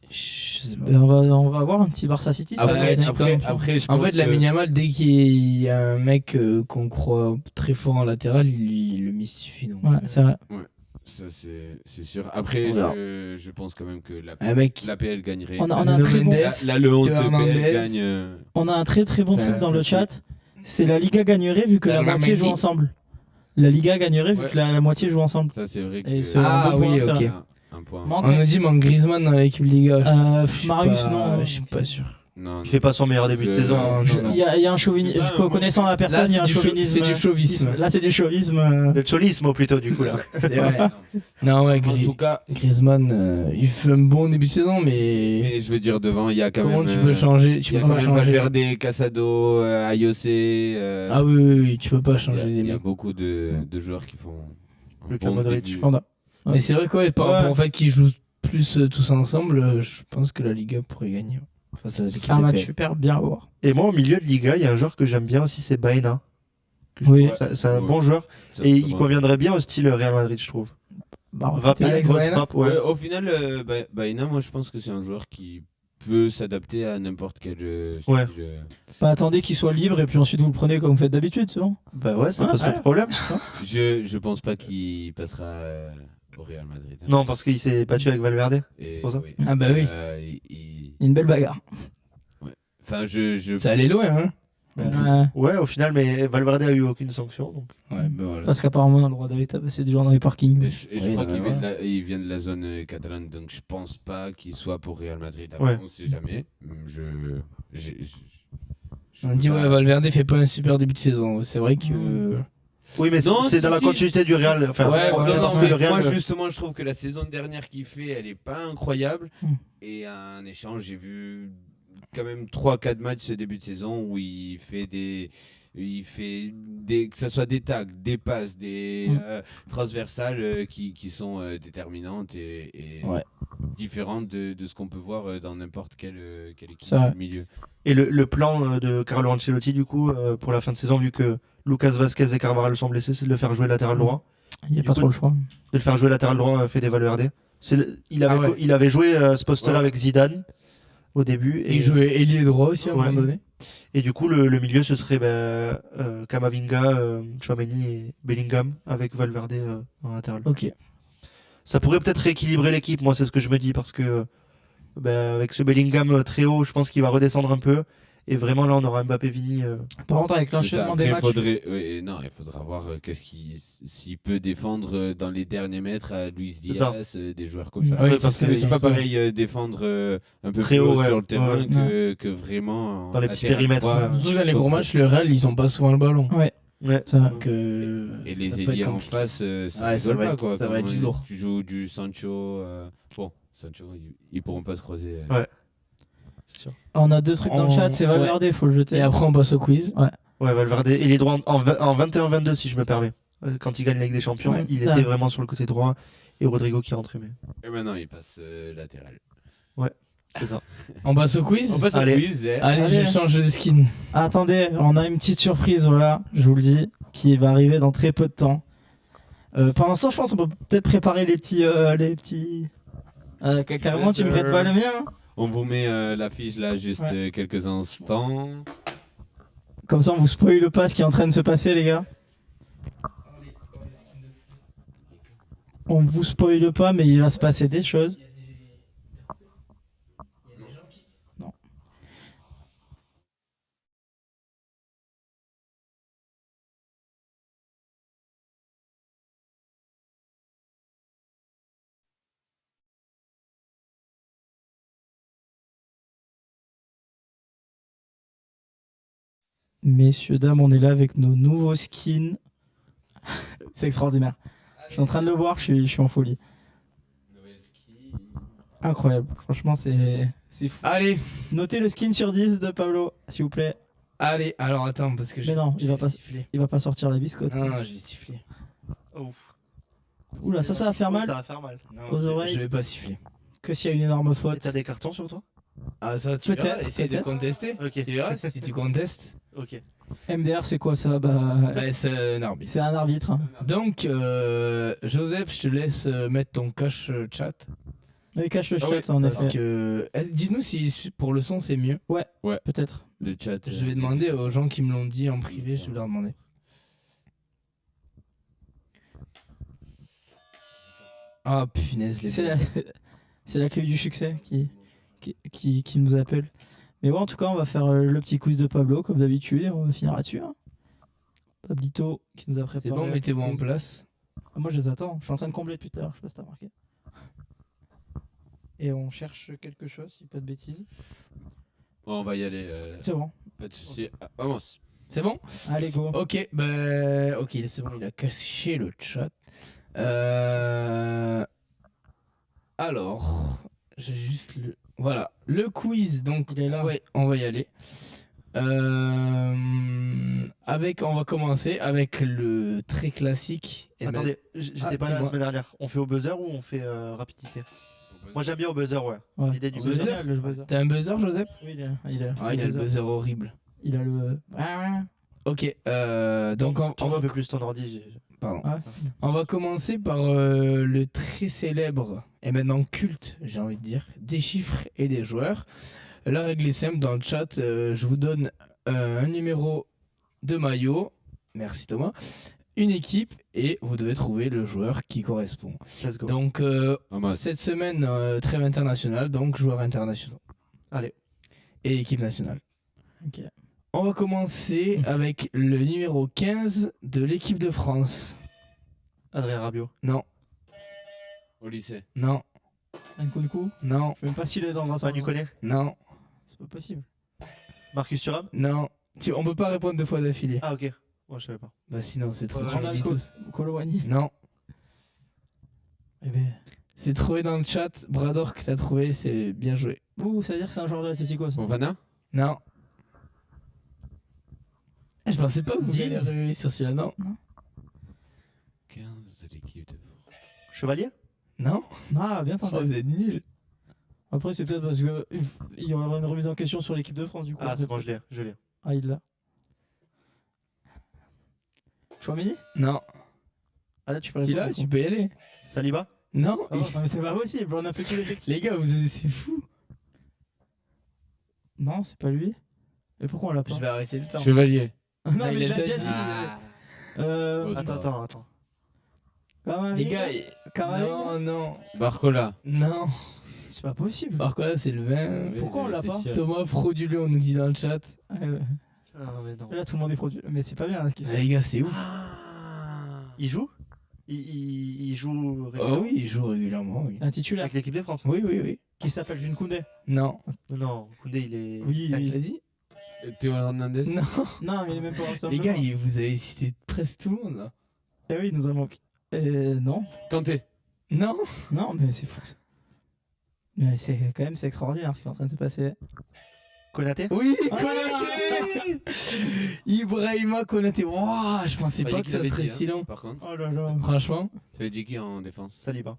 Je sais pas. Ben, on va voir un petit Barça City. ça va Après, être après, intéressant. après, je En pense fait, la que- Yamal, dès qu'il y a un mec qu'on croit très fort en latéral, il le mystifie. Donc, Ouais, c'est vrai. Ça, c'est sûr. Après, On verra. je pense quand même que Mec, l'APL gagnerait. On a un Nuno très bon- Mendes, Là, le 11 de Théo PL Hernandez. gagne. On a un très très bon Enfin, truc dans ça le fait- chat. C'est la Liga gagnerait vu que la Bernard moitié joue Mendy. ensemble. La Liga gagnerait vu Ouais. que la moitié joue ensemble. Ça, c'est vrai Et que. c'est un Ah, bon point, oui, ça. ok. Un point. Manque- on nous dit manque Griezmann dans l'équipe Liga. Je suis Marius, pas- non. Je suis pas sûr. Non, Il fait pas son meilleur début de Je- saison. Non, non, non. Il y a un chauvinisme. C'est pas un Connaissant la personne, Là, il y a un c'est du chauvinisme. c'est du chauvisme. Là, c'est du chauvisme. Le cholisme plutôt du coup là. C'est vrai. Non, ouais, En tout cas, Griezmann, il fait un bon début de saison, mais mais je veux dire, devant, il y a quand comment même. tu peux changer Il Tu y a peux quand pas même changer. Valverde, Casado, Ayosé. Ah oui, oui, oui, tu peux pas Il y changer a, des il y a mecs. beaucoup de joueurs qui font. un Luka bon Modric, début. On a- Mais c'est vrai que ouais, par Ouais. rapport au fait qu'ils jouent plus tous ensemble, je pense que la Liga pourrait gagner face à l'équipe Un de match PL. super bien à voir. Et moi au milieu de Liga, il y a un joueur que j'aime bien aussi, c'est Baena. Que je Oui. trouve- c'est un Ouais. bon joueur Ça, et c'est il bon. conviendrait bien au style Real Madrid, je trouve. Bah, Rapide, Alex grosse Baena frappe, ouais. Au final, Baena, moi je pense que c'est un joueur qui peut s'adapter à n'importe quel style. Ouais. Bah, attendez qu'il soit libre et puis ensuite vous le prenez comme vous faites d'habitude, c'est bon. Bah ouais, ça Ouais, pose pas ouais. de problème. Je pense pas qu'il passera au Real Madrid. hein. Non, parce qu'il s'est battu avec Valverde. Et, pour ça. oui. Ah bah oui. Il- Il y a une belle bagarre. Enfin, je. Ça allait loin, hein. En plus. Ouais. Ouais, au final, mais Valverde a eu aucune sanction. Donc. Ouais, bah voilà. Parce qu'apparemment, on a le droit d'aller tabasser des gens dans les parkings. Et je Oui, crois bah, qu'il ouais. il vient de la zone catalane, donc je pense pas qu'il soit pour Real Madrid. Après, Ouais. on sait jamais. Je On dit peux ouais, pas- Valverde fait pas un super début de saison. C'est vrai que Oui, mais Non, c'est si, dans la si. continuité du Real. Enfin, Ouais, c'est ouais, parce Non, que mais le Real. moi justement je trouve que la saison dernière qu'il fait elle est pas incroyable Mm. et un échange j'ai vu quand même 3-4 matchs ce début de saison où il fait des que ce soit des tags, des passes, des transversales qui sont déterminantes et Ouais. différentes de ce qu'on peut voir dans n'importe quelle équipe C'est vrai. du milieu. Et le plan de Carlo Ancelotti, du coup, pour la fin de saison, vu que Lucas Vazquez et Carvajal sont blessés, c'est de le faire jouer latéral droit. Il n'y a Du pas coup, trop le choix. De le faire jouer latéral droit, Fede Valverde. Il avait, Ah ouais. il avait joué ce poste-là Ouais. avec Zidane au début. il jouait ailier droit aussi à un Ouais. moment donné. Et du coup, le milieu, ce serait Camavinga, Tchouaméni et Bellingham avec Valverde en latéral. Ok. Ça pourrait peut-être rééquilibrer l'équipe, moi, c'est ce que je me dis, parce que avec ce Bellingham très haut, je pense qu'il va redescendre un peu. Et vraiment, là, on aura Mbappé Vini. Par contre, avec C'est ça. l'enchaînement Après, des matchs. il faudra voir s'il peut défendre dans les derniers mètres à Luis C'est ça. Diaz, des joueurs comme ça. Ouais, Ouais, c'est parce ça, que Mais c'est c'est pas ça. pareil défendre un peu Très plus haut haut, ouais. sur le terrain Ouais. que vraiment Dans les petits latéral périmètres, droit. ouais. Surtout dans les gros matchs, le Real, ils ont pas souvent le ballon. Ouais, Ouais. ça. Donc, Et les ça peut être ailiers en compliqué. face, ça Ouais, ça rigole va pas, être- quoi. ça va être Comment du lourd. Tu joues du Sancho. Bon, Sancho, ils pourront pas se croiser. Ouais. C'est sûr. On a deux trucs dans le chat, c'est Valverde, faut le jeter. Et après, on passe au quiz. Ouais, Valverde. Et il est droit en 21-22, si je me permets. Quand il gagne la Ligue des Champions, Ouais, il ça. était vraiment sur le côté droit. Et Rodrigo qui rentrait. Mais... Et maintenant, ils passent latéral. C'est ça. On passe au quiz On passe au Allez. quiz. Allez, Allez. je change de skin. Attendez, on a une petite surprise, voilà, je vous le dis, qui va arriver dans très peu de temps. Pendant ce temps, je pense qu'on peut peut-être préparer les petits. Carrément, tu me prêtes pas le mien. On vous met l'affiche là juste Ouais. quelques instants. Comme ça, on vous spoile pas ce qui est en train de se passer, les gars. On vous spoile pas, mais il va se passer des choses. Non. Messieurs, dames, on est là avec nos nouveaux skins. C'est extraordinaire. Je suis en train de le voir, je suis en folie. Incroyable. Franchement, c'est fou. Allez, Notez le skin sur 10 de Pablo, s'il vous plaît. allez. Alors attends, parce que Mais non, il va pas- siffler. Il va pas sortir la biscotte. Non, j'ai sifflé. Oula, ça va faire mal. Ça va faire mal. Non, Aux je- oreilles. Je vais pas siffler. Que s'il y a une énorme Et faute. t'as des cartons sur toi? Ah, ça, tu verras. Peut-être, Essaye de peut-être. contester. Ok. Tu verras si tu contestes. Ok. MDR, c'est quoi ça? Bah, c'est un arbitre. C'est un arbitre. Hein. Donc, Joseph, je te laisse mettre ton cache chat. Oui, cache le Ah chat, ouais, en Parce effet. que. Dis-nous si pour le son c'est mieux. Peut-être. Le chat. Je vais demander aux gens qui me l'ont dit en privé, je vais leur demander. Ah punaise, les C'est la... c'est la clé du succès qui nous appelle. Mais bon, en tout cas, on va faire le petit quiz de Pablo, comme d'habitude, et on va finir là-dessus. Hein. Pablito qui nous a préparé. C'est bon, mettez-vous en place. Ah, moi, je les attends. Je suis en train de combler depuis tout à l'heure. Je sais pas si t'as remarqué. Et on cherche quelque chose, si pas de bêtises. Bon, on va y aller. C'est bon. Pas de soucis. Ah, vamos. C'est bon? Allez, go. Ok, ok, c'est bon, il a caché le chat. Alors, j'ai juste le... Voilà, le quiz, donc Il est là. ouais, on va y aller. On va commencer avec le très classique. Attendez, j'étais pas là la dis-moi. semaine dernière. On fait au buzzer ou on fait rapidité? Moi j'aime bien au buzzer, ouais. Ouais. L'idée du Au buzzer. buzzer Le buzzer. T'as un buzzer, Joseph? Oui, il a. Ah, il a le buzzer horrible. Il a le. Ok, donc Tourne un peu plus ton ordi. pardon. Ouais. On va commencer par le très célèbre et maintenant culte, j'ai envie de dire, des chiffres et des joueurs. La règle est simple, dans le chat, je vous donne un numéro de maillot, merci Thomas, une équipe et vous devez trouver le joueur qui correspond. Let's go. Donc Vamos. cette semaine, trêve internationale, donc joueurs internationaux Allez. et équipe nationale. Ok. On va commencer avec le numéro 15 de l'équipe de France. Adrien Rabiot. Non, Au lycée. non, Nkunku. non, Je sais même pas s'il est dans l'ensemble. Manu Koné. non. C'est pas possible. Marcus Thuram. Non, on peut pas répondre deux fois d'affilée. Ah ok. Moi je savais pas. Bah sinon c'est trop. Ouais, tu le Ronald dis tous. Colowani. Non, Eh ben. c'est trouvé dans le chat. Brador que t'as trouvé, c'est bien joué. Ouh, ça veut dire que c'est un joueur de l'Atlético, ça. Fofana. Non. Ah, je pensais pas que vous Digne. alliez arriver sur celui-là. Non. 15 de l'équipe de France. Chevalier. Non. Ah, bien Oh, tenté. vous êtes nuls. Après, c'est peut-être parce qu'il y aura une remise en question sur l'équipe de France, du coup. Ah c'est bon, je l'ai. Ah, il l'a. Chouameni. Non. Ah, là, tu peux Tu répondre. l'as, tu peux y aller. Saliba. Non. Oh, non, mais c'est pas possible, on a fait tous les effectifs. Les gars, c'est fou. Non, c'est pas lui. Et pourquoi on l'a pas Je vais arrêter le temps. Chevalier. Non, Ah, mais il a il l'a déjà déjà dit. dit. Ah. Euh. Attends. Camavinga. Les gars, Camavinga. non. Barcola. Non. C'est pas possible. Par contre là, c'est le 20. Pourquoi on l'a pas Thomas frauduleux, on nous dit dans le chat. Ouais. Ah mais non. Là, tout le monde est produit. Mais c'est pas bien ce qui se Ah, passe. les gars, c'est ouf. Il joue il joue Oh régulièrement oui, il joue régulièrement, oui. Un titulaire avec l'équipe de France. Oui, oui, oui. qui s'appelle Jules Koundé. Non. Non, Koundé il est. Oui, sac. oui. Vas-y. Théo Hernandez. Non. Non, mais il est même pas Les gars, vous avez cité presque tout le monde là. Eh oui, il nous en manque. Non. Kanté. Non. Non, mais c'est fou ça. Mais c'est quand même c'est extraordinaire ce qui est en train de se passer. Konaté. Oui, Ah. Konaté. Ibrahima Konaté. Waouh, je pensais pas que ça serait si long. Par contre, Oh là là. Franchement, ça veut dire qui en défense? Saliba.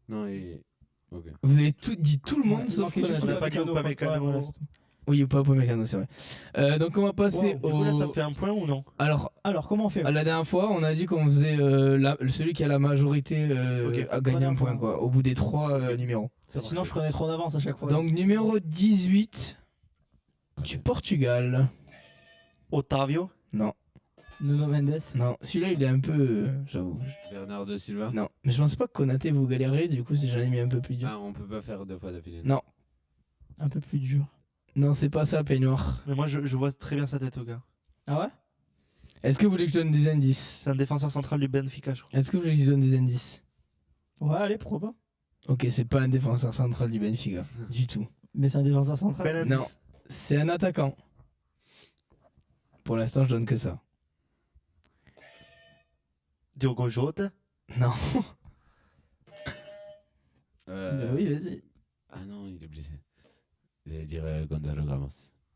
Non, et. Ok. vous avez tout dit tout le monde Ouais, il sauf manquait juste Konaté. On a pas dit Upamecano. Ouais, voilà, c'est tout. Oui, ou pas Upamecano, c'est vrai. Donc on va passer Du coup là ça me au. fait un point ou non? Alors, comment on fait La dernière fois, on a dit qu'on faisait celui qui a la majorité Ok. a gagné un point quoi, au bout des 3 numéros. Sinon, je prenais trop d'avance à chaque fois. Donc numéro 18 du Portugal. Otavio. Non, Nuno Mendes. non, celui-là il est un peu, j'avoue. Bernardo Silva. Non, mais je pensais pas que Konaté vous galérez, du coup j'en ai mis un peu plus dur. Ah, on peut pas faire deux fois d'affilée. Non, Un peu plus dur. non c'est pas ça Peignoir. Mais moi je vois très bien sa tête au gars. Ah ouais Est-ce que vous voulez que je donne des indices? C'est un défenseur central du Benfica je crois. Est-ce que vous voulez que je donne des indices? Ouais, allez, pourquoi pas. Ok, c'est pas un défenseur central du Benfica, du tout. Mais c'est un défenseur central. Ben Non, indice. c'est un attaquant. Pour l'instant je donne que ça. Diogo Jota. Non. Bah oui, vas-y. Ah non, il est blessé. J'allais dire Gonzalo Ramos.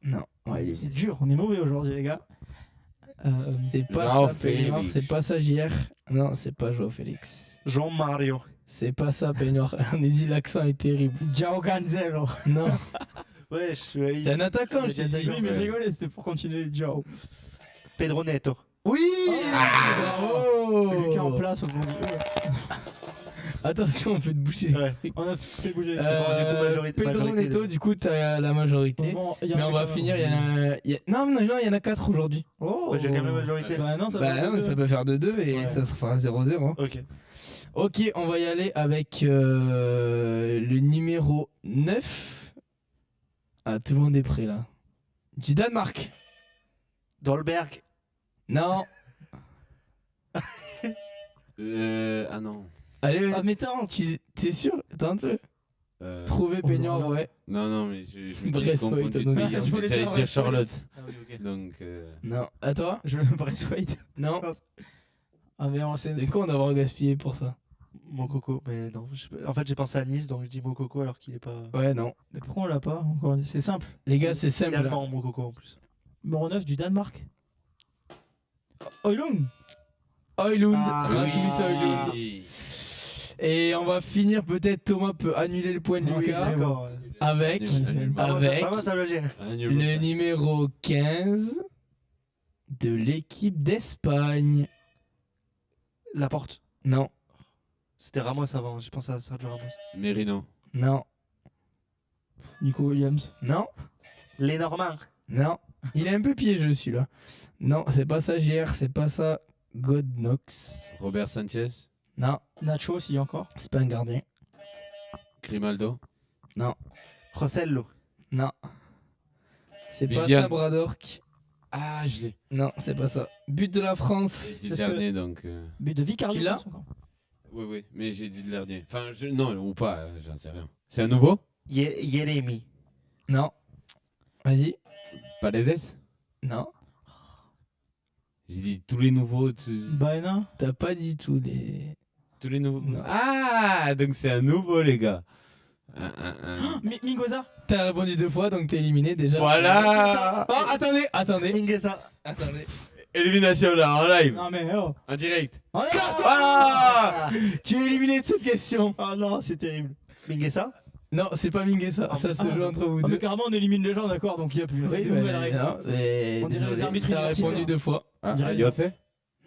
Non. Ouais, il est- C'est dur, on est mauvais aujourd'hui, les gars. C'est pas Joao ça, Peignoir, Félix. c'est pas ça, JR. Non, c'est pas Joao Félix. Jean Mario. C'est pas ça, Peignoir. On a dit l'accent est terrible. Jao Cancelo. Non, Wesh. c'est un attaquant, je t'ai dit. Oui, mais je rigolais, c'était pour continuer Jao. Pedro Neto. Oui. Bravo. Lui qui est en place au bout. Attention, on fait de boucher les Ouais. trucs. On a fait bouger les du coup, majorité- Pedro majorité Neto, des- du coup, t'as la majorité. Bon, Mais on va finir, il y en a... Non, non, il y en a 4 aujourd'hui. Oh, Ouais, j'ai quand même la majorité. Bah non, ça Bah va. non, ça peut faire de 2 et Ouais. ça se fera 0-0. Ok. Ok, on va y aller avec le numéro 9. Ah, tout le monde est prêt là. Du Danemark. Dolberg. Non. Ah non. Allez, Ah, mais attends, t'es sûr? Attends un peu. Trouver Oh là baignoire, là. ouais. Non, mais je me Braithwaite, confondu de on pays. a dit. En Je voulais fait, j'allais dire dire Braithwaite. Charlotte. Ah oui, ok. Donc, Non. À toi? je veux Braithwaite. Non. Ah, mais on C'est con d'avoir gaspillé pour ça. Mokoko, mais non. En fait, j'ai pensé à Nice, donc je dis Mokoko alors qu'il est pas. Ouais, non. Mais pourquoi on l'a pas encore? C'est simple. Les gars, c'est Il est simple. hein. allemand, Mokoko en plus. Numéro 9 du Danemark. Oilung. Oilund. Ah, Rasmus oui. Oilund. Et on va finir, peut-être Thomas peut annuler le point de Non, c'est Lucas très D'accord. avec Avec Pas moi, ça me gêne. le numéro 15 de l'équipe d'Espagne. La porte. Non, C'était Ramos avant, j'ai pensé à Sergio Ramos. Merino. non, Nico Williams. non, Les Normands. non. Il est un peu piégeux celui-là. Non, c'est pas ça JR, c'est pas ça Godnox. Robert Sanchez. Non, Nacho, s'il y a encore. c'est pas un gardien. Grimaldo. Non, Rossello. non. C'est pas Viviane. ça Bradork. Ah, je l'ai. Non, c'est pas ça. But de la France. J'ai dit Parce le que- dernier, donc. But de Vicario. Tu l'as je pense encore. Oui, mais j'ai dit le dernier. Enfin, non, ou pas, j'en sais rien. C'est un nouveau? Yeremi. Non. Vas-y. Paredes? Non. J'ai dit tous les nouveaux. Baena. T'as pas dit tous les. Tous les nouveaux. Non. Ah, donc c'est un nouveau, les gars. Un. Mingoza. T'as répondu 2 fois, donc t'es éliminé déjà. Voilà! Oh, attendez. Mingueza. Attendez. Élimination là, en live, Non, mais oh. en direct. Oh, non. Ah! Tu es éliminé de cette question. Oh non, c'est terrible. Mingueza. Non, c'est pas Mingueza. Ça se joue entre vous Ah, mais deux. carrément, on élimine les gens, d'accord, donc il n'y a plus. Oui, de mais nouvelles règles. non, mais On dirait les désolé, arbitres t'as universitaires. répondu 2 fois. Ah, dirait- Ayotte?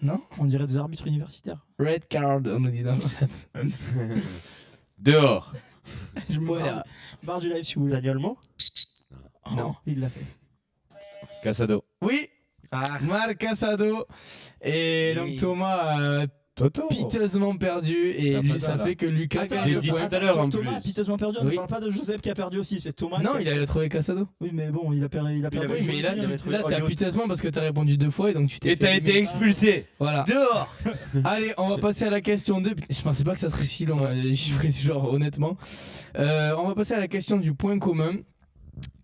Non. On dirait des arbitres universitaires. Red card, on nous dit dans le chat. Dehors. Je me Voilà. barre du live si vous voulez. Daniel Mo. Oh, Non. il l'a fait. Casado. Oui, Ah. Marc Casado. Et Oui. donc Thomas a Toto. piteusement perdu. Et T'as lui, pas ça là. fait que Lucas Attends, gagne j'ai le dit point. tout à l'heure, en Thomas a plus. piteusement perdu. On Oui. ne parle pas de Joseph qui a perdu aussi. C'est Thomas. Non, qui a- il a trouvé Casado. Oui, mais bon, il a perdu. Il a perdu. avait Oui, mais là, il avait trouvé là t'as Hollywood. piteusement parce que t'as répondu 2 fois et donc tu t'es Et t'as fait été éliminer. expulsé. Voilà. Dehors. Allez, on va passer à la question 2. Je pensais pas que ça serait si long, les chiffres, genre, honnêtement. On va passer à la question du point commun.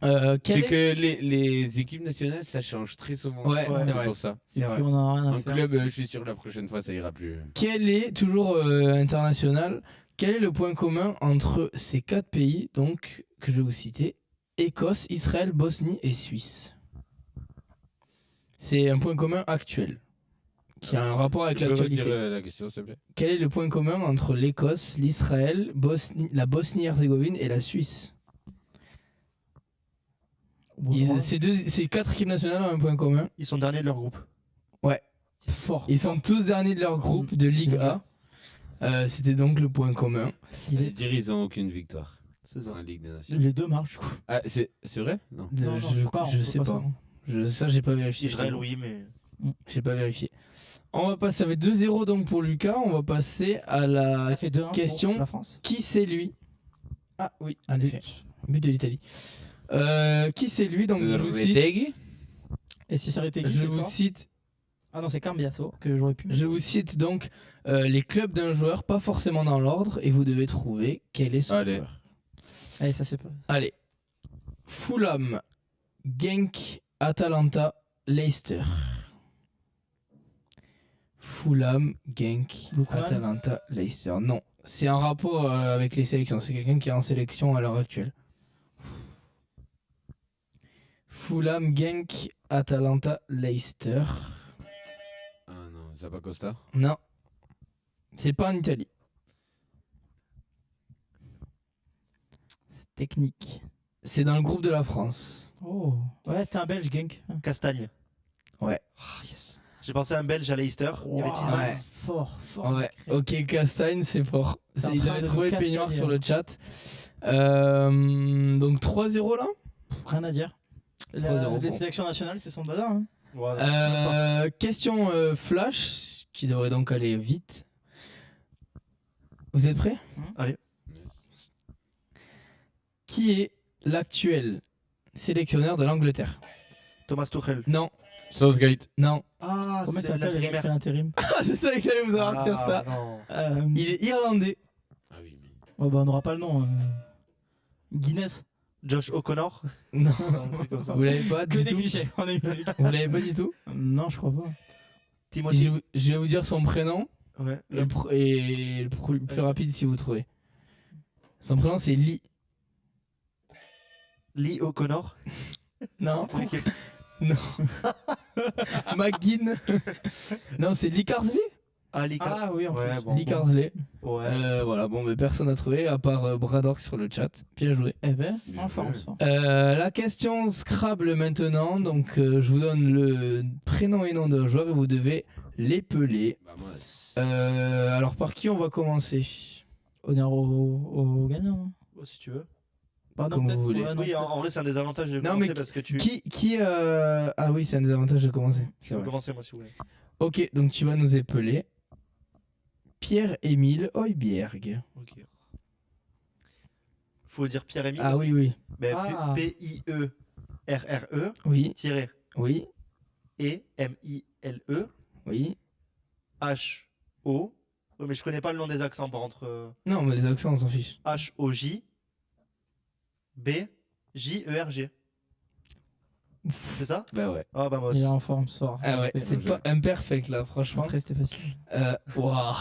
Quel C'est est... que les équipes nationales, ça change très souvent. Ouais, Ouais. c'est C'est vrai. pour ça. Et C'est vrai. puis on a rien à En faire. club, je suis sûr que la prochaine fois, ça ira plus. Quel est, toujours international, quel est le point commun entre ces 4 pays, donc, que je vais vous citer, Écosse, Israël, Bosnie et Suisse? C'est un point commun actuel, qui a un rapport avec Tu peux l'actualité. retirer la question, s'il te plaît. Quel est le point commun entre l'Écosse, l'Israël, la Bosnie-Herzégovine et la Suisse? Ces 4 équipes nationales ont un point commun. Ils sont derniers de leur groupe. Fort. Ils sont tous derniers de leur groupe de Ligue A. C'était donc le point commun. Il Les est... dire, ils n'ont aucune victoire C'est ça. en Ligue des Nations. Les deux marchent, du coup. Ah, c'est vrai? Non. Non, je je sais pas, on je peut sais pas pas. savoir. Ça, j'ai pas vérifié. Israël, oui, mais. J'ai pas vérifié. On va passer, ça fait 2-0 donc pour Lucas. On va passer à la Ça fait 2-1 question. pour la France. Qui c'est lui? Ah oui, en effet. But de l'Italie. Qui c'est lui? Donc je vous cite. Retegui. Et si ça aurait été qui, Je c'est vous fort cite. Ah non, c'est Cambiasso que j'aurais pu. Je vous cite donc les clubs d'un joueur, pas forcément dans l'ordre, et vous devez trouver quel est son Allez. joueur. Allez, ça c'est pas. Allez. Fulham, Genk, Atalanta, Leicester. Fulham, Genk, Lookman. Atalanta, Leicester. Non, c'est un rapport avec les sélections. C'est quelqu'un qui est en sélection à l'heure actuelle. Fulham, Genk, Atalanta, Leicester. Ah non, Zappa Costa. Non, c'est pas en Italie. C'est technique. C'est dans le groupe de la France. Oh. Ouais, c'était un Belge, Genk. Castagne. Ouais. Ah, yes. J'ai pensé à un Belge à Leicester. Il y avait Wow. Tillmans. Ouais. Fort, fort. Ouais, ok, Castagne, c'est fort. T'es en Il train avait de trouvé nous Peignoir castagner, sur le chat. Donc 3-0 là. Rien à dire. 3-0, Les bon. sélections nationales, c'est son dada. Hein. Voilà. Question flash, qui devrait donc aller vite. Vous êtes prêts? Allez. Qui est l'actuel sélectionneur de l'Angleterre? Thomas Tuchel. Non, Southgate. non. Ah, Comment il c'est s'appelle l'intérimaire. l'intérim? Ah, je savais que j'allais vous avoir sur ça. Non. Il est irlandais. Ah oui, mais... Oh, bah, on n'aura pas le nom. Guinness. Josh O'Connor. Non, Un truc comme ça. vous l'avez pas Que du des tout. clichés. On a eu les- Vous l'avez pas du tout. Non, je crois pas. Si Timothy. je vais vous dire son prénom Ouais. et le plus rapide si vous trouvez. Son prénom c'est Lee. Lee O'Connor. Non. McGinn. Non, c'est Lee Carsley. Ah, Lee Ah oui, en Ouais, plus. bon. Lee Carsley. Ouais. Voilà, bon, mais personne n'a trouvé à part Braddock sur le chat. Bien joué. Eh ben, Bien enfin, joué. on sort. La question Scrabble maintenant. Donc, je vous donne le prénom et nom d'un joueur et vous devez l'épeler. Bah, moi, Alors, par qui on va commencer? Honneur au gagnant. Non Si tu veux. Bah, non, Comme peut-être. vous voulez. Ouais, non, Oui, en peut-être. vrai, c'est un des avantages de Non, commencer mais parce que tu. Qui Ah oui, c'est un des avantages de commencer. Je C'est peux vrai. commencer, moi, si vous voulez. Ok, donc tu vas nous épeler Pierre-Émile Højbjerg. Ok. Faut dire Pierre-Émile. Ah oui, oui. Ben, Ah. P-I-E-R-R-E Oui, tiré oui, E-M-I-L-E oui. H-O. Ouais, mais je connais pas le nom des accents par contre. Non, mais les accents, on s'en fiche. H-O-J B-J-E-R-G. C'est ça? Bah ouais. Ah bah moi Il est aussi. en forme ce soir. Ah ouais, Respect. c'est pas imperfect là, franchement. Après, c'était facile. Waouh.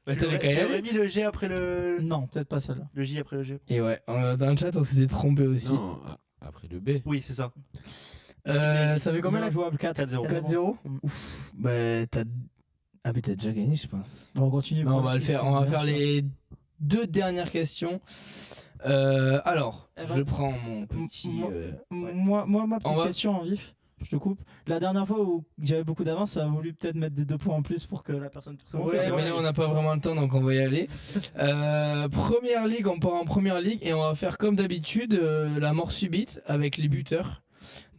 Bah, T'avais qu'à y J'aurais aller. mis le G après Non, peut-être pas celle-là. le J après le G. Et ouais, dans le chat, on s'était trompé aussi. non, après le B. Oui, c'est ça. Ça fait combien là? jouable 4 4-0. 4-0. Mm. Ouf. Bah t'as. Ah, mais t'as déjà gagné, je pense. Bon, on continue. Non, on va le faire. On va faire les 2 dernières questions. Alors, Eh ben, je prends mon petit. moi- Moi, ma petite On va- question en vif. Je te coupe. La dernière fois où j'avais beaucoup d'avance, ça a voulu peut-être mettre des 2 points en plus pour que la personne trouve ça. Ouais, mais là on n'a pas vraiment le temps donc on va y aller. Première ligue, on part en première ligue et on va faire comme d'habitude la mort subite avec les buteurs.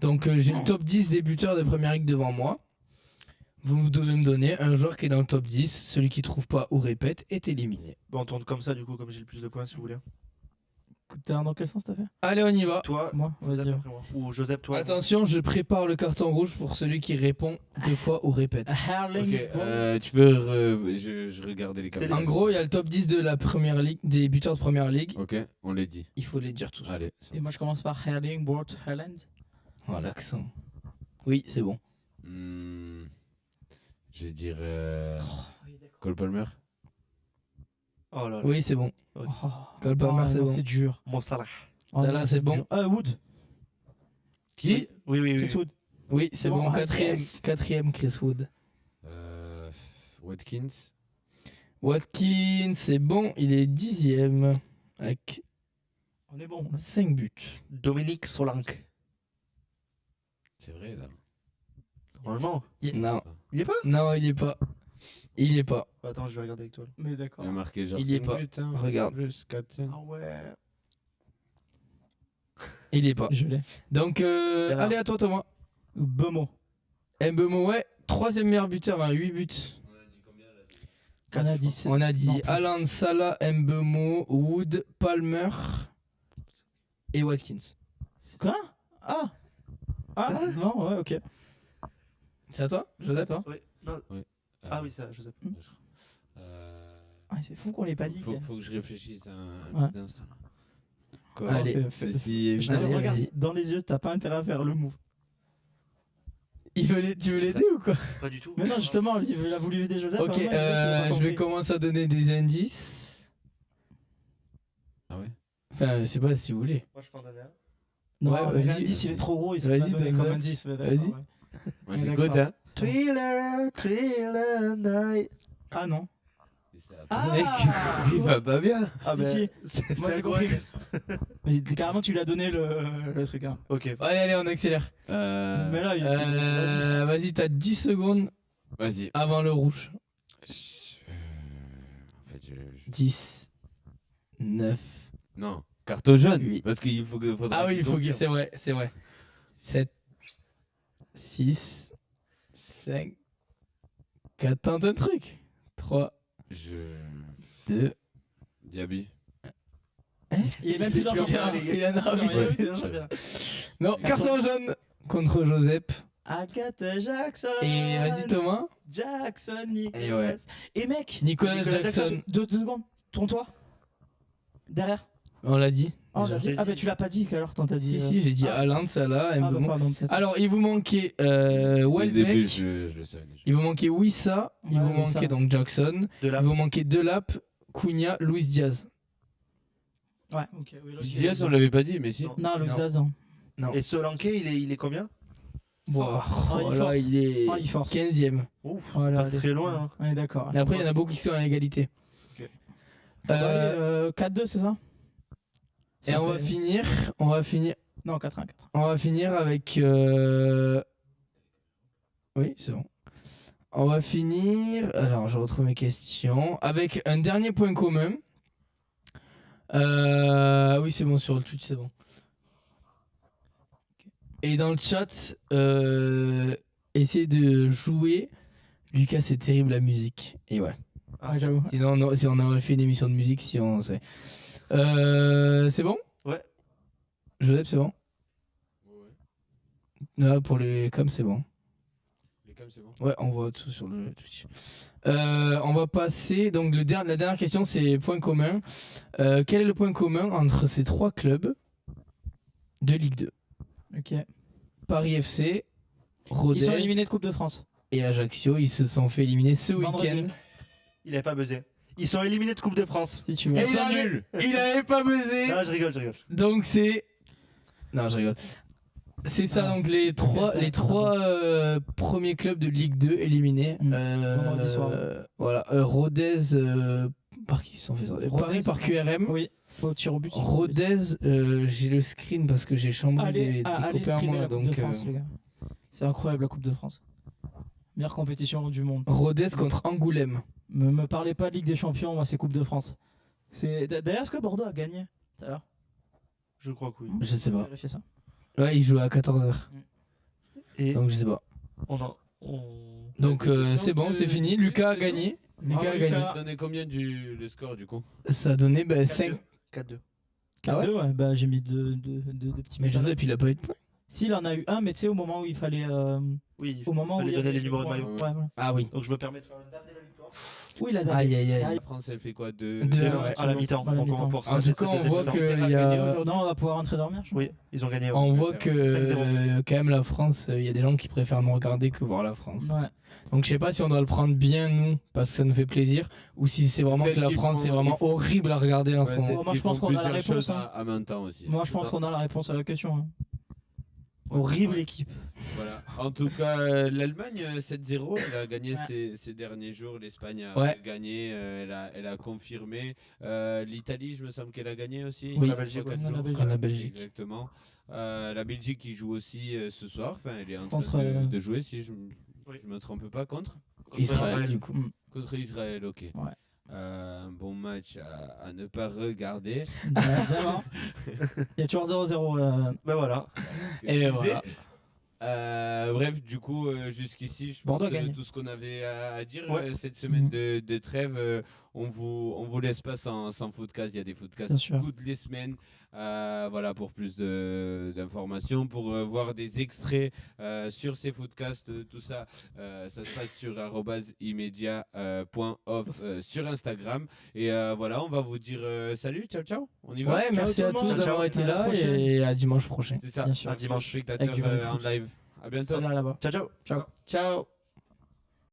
Donc j'ai le top 10 des buteurs de première ligue devant moi. Vous devez me donner un joueur qui est dans le top 10. Celui qui trouve pas ou répète est éliminé. Bon, on tourne comme ça du coup, comme j'ai le plus de points si vous voulez. Dans quel sens t'as fait Allez, on y va. Toi, Moi, Joseph vas-y. après moi. Ou Joseph, toi. Attention, je prépare le carton rouge pour celui qui répond 2 fois ou répète. Ok, tu peux. Je regardais les C'est caméras. En gros, il y a le top 10 de la première ligue, des buteurs de première ligue. Ok, on l'a dit. Il faut les dire tous. Allez. Et moi, je commence par Herling, Bort, Haaland. Oh, l'accent. Oui, c'est bon. Je vais dire. Cole Palmer. Oh là là. Oui, c'est bon. Oh, Cole Palmer, non, c'est non, bon. c'est dur. Mon Salah. Oh, Celle-là, non, c'est bon. dur. Wood. Qui? Oui, oui, oui. Chris Wood. Oui, c'est Bon, bon. ah, Quatrième, yes. quatrième, Chris Wood. Watkins. Watkins, c'est bon. Il est 10ème avec On est bon. 5 buts. Dominique Solanke. C'est vrai, là. Normalement. Non, Il est pas? non, il est pas. Il est pas. Attends, je vais regarder avec toi. Mais d'accord. Il a marqué genre Il y est 5 pas. buts, hein. Regarde. Plus 4, 5. Ah ouais. Il est pas. Je l'ai. Donc, Bernard. allez à toi, Thomas. Bemo. Mbemo, ouais. 3ème meilleur buteur, hein, 8 buts. On a dit. On a dit Non, plus. Alan, Salah, Mbemo, Wood, Palmer et Watkins. Quoi? Ah. Non, ouais, ok. C'est à toi, Joseph? Toi. Oui. Non. Ah oui, ça, Joseph. Ah, c'est fou qu'on l'ait pas dit. Faut que je réfléchisse un Ouais. petit instant. Quoi Allez. C'est si Je te Allez, regarde vas-y. dans les yeux, t'as pas intérêt à faire le move. Tu veux l'aider ou quoi? Pas du tout. Mais non, justement, il a voulu aider Joseph. Ok, vraiment, Joseph, il a pas je vais compris. commencer à donner des indices. Ah ouais? Enfin, je sais pas si vous voulez. Moi, je peux en donner un. Non, Ouais, mais vas-y. l'indice, il est trop gros, il s'est Vas-y, pas donné donne comme ça. indice. Mais d'accord, Vas-y. ouais. Moi Ouais, j'écoute, d'accord. hein. Thriller, thriller night. Ah non. Et ça, Ah il va pas bien. Ah Si, ben, si. c'est Moi, un j'ai gros compris. indice. Mais carrément, tu lui as donné le truc. Hein. Ok. Allez, on accélère. Mais là, vas-y. Vas-y, t'as 10 secondes Vas-y. avant le rouge. En fait, 10, 9. Non, carte jaune. Oui. Parce qu'il faut que. faudra Ah oui, il faut confirme. que. C'est vrai, c'est vrai. 7, 6, 5, 4. Tente un truc. 3, Je. 2, Diaby. Il est même plus dans le championnat. Il en a Il est oui, plus dans le championnat. Non, carton jaune contre Joseph. Agathe Jackson. Et vas-y Thomas. Jackson, Nicolas. Et ouais. Et mec. Nicolas Jackson. Deux secondes. Tourne-toi. Derrière. On l'a dit. Oh, on l'a Déjà. dit. Ah, bah tu l'as pas dit, alors t'as dit. Si, j'ai dit ah, Haaland, Salah, Ah, bah, Mbeumo. pardon, peut-être. Alors, il vous manquait Au début, Welbeck, je le savais déjà. il vous manquait Wissa, il Ouais, vous Wissa. manquait donc Jackson, De là. il vous manquait Delap, Cunha, Luis Diaz. Ouais, ok. Oui, là, Diaz, on l'avait pas dit, mais si. Non. Non, Luis Non. Diaz, non. Non. Et Solanke, il est combien? Wow. il Oh là, force. il est Ah, il force. 15ème. Ouf, Voilà, pas très loin. Hein. On est d'accord. Et après, il y en a beaucoup qui sont à égalité. Ok. Euh, 4-2, c'est ça? et Ça on va fait- finir Non, 4-1. on va finir avec oui, c'est bon. On va finir, alors je retrouve mes questions, avec un dernier point commun. Oui, c'est bon, sur le Twitch, c'est bon. Et dans le chat, essayez de jouer. Lucas, c'est terrible la musique. Et ouais. Ah, j'avoue. Sinon, si on aurait fait une émission de musique, si on sait. C'est bon? Ouais. Joseph, c'est bon? Ouais. Là, pour les coms, c'est bon. Les cams, c'est bon. Ouais, on voit tout sur le Twitch. On va passer. Donc, la dernière question, c'est point commun. Quel est le point commun entre ces trois clubs de Ligue 2? Ok. Paris FC, Ils Rodez sont éliminés de Coupe de France. et Ajaccio. Ils se sont fait éliminer ce Vendredi. week-end. Il avait pas buzzé. Ils sont éliminés de Coupe de France. Si tu veux. Et Ils sont nuls. il avait pas buzzé. Non, je rigole. Donc c'est. Non, je rigole. C'est ça, Ah. donc les trois, ça, les c'est trois premiers clubs de Ligue 2 éliminés. Vendredi soir. Voilà, Rodez, par qui ils se sont fait ça Paris Rodez. par QRM. Oui, au tir au but. Rodez, j'ai le screen parce que j'ai chambré des allez copains à streamer moi. la Coupe Donc, de France, les gars. C'est incroyable la Coupe de France. Meilleure compétition du monde. Rodez contre Angoulême. Me parlez pas de Ligue des Champions, moi c'est Coupe de France. D'ailleurs, est-ce que Bordeaux a gagné tout à l'heure? Je crois que oui. Je sais pas. Vérifier ça. Ouais, il joue à 14h. Et Donc je sais pas. on... Donc c'est bon, c'est fini. Lucas a gagné. Lucas a gagné. Ça a donné combien le score du coup? Ça a donné 5. 4-2. Ah ouais 4-2, ouais. Bah j'ai mis deux petits. Mais buts. Joseph, il a pas eu de points. S'il en a eu un, mais tu sais, au moment où il fallait. Oui, Au moment où fallait il y donner avait les numéros de points. maillot. Ouais, voilà. Ah oui. Donc je me permets de faire une date de la victoire. Oui, il a Aïe aïe aïe. La France, elle fait quoi? Deux, Deux, ouais. À la mi-temps. À la Donc, mi-temps. pour se En mettre tout cas, cette on deuxième voit mi-temps. que Elle a il y a- gagné aujourd'hui. Non, on va pouvoir rentrer dormir, je crois. Oui, ils ont gagné. on voit que 5-0. quand même la France, il y a des gens qui préfèrent nous regarder que voir la France. Ouais. Donc je sais pas si on doit le prendre bien nous parce que ça nous fait plaisir ou si c'est vraiment Peut-être que la qu'ils France font- c'est vraiment horrible à regarder en ce moment. Moi, je pense qu'on a la réponse, hein. À même temps aussi. Moi, je pense qu'on a la réponse à la question. Hein. Horrible Ouais. équipe. Voilà. En tout cas, l'Allemagne 7-0, elle a gagné Ouais. ces derniers jours. L'Espagne a Ouais. gagné, elle a confirmé. L'Italie, je me semble qu'elle a gagné aussi. Oui. il y a La Belgique, trois, quatre ouais. jours. La Belgique. Contre la Belgique. Exactement. La Belgique qui joue aussi ce soir. Enfin, elle est en Contre, train de jouer, si je Oui. me trompe pas, contre Israël du coup. Contre Israël, ok. Ouais. Un bon match à ne pas regarder. Vraiment. Il y a toujours 0-0. Ben voilà. Et ben voilà. Bref, du coup, jusqu'ici, je pense Bordeaux a que gagné. tout ce qu'on avait à dire Ouais. cette semaine Mhm. de trêve, on vous laisse pas sans footcast. Il y a des footcasts Bien sûr. toutes les semaines. Voilà, pour plus d'informations, pour voir des extraits sur ces footcasts, tout ça, ça se passe sur @immedia.off sur Instagram. Et voilà, on va vous dire salut, ciao, ciao. On y va. Ouais, merci tout à le tous monde. d'avoir Ciao. été À la là prochaine. et à dimanche prochain. C'est ça. Bien sûr. À dimanche. Spectateurs Avec du vrai en foot. live. À bientôt. Ça là-bas. Ciao, ciao. Ciao.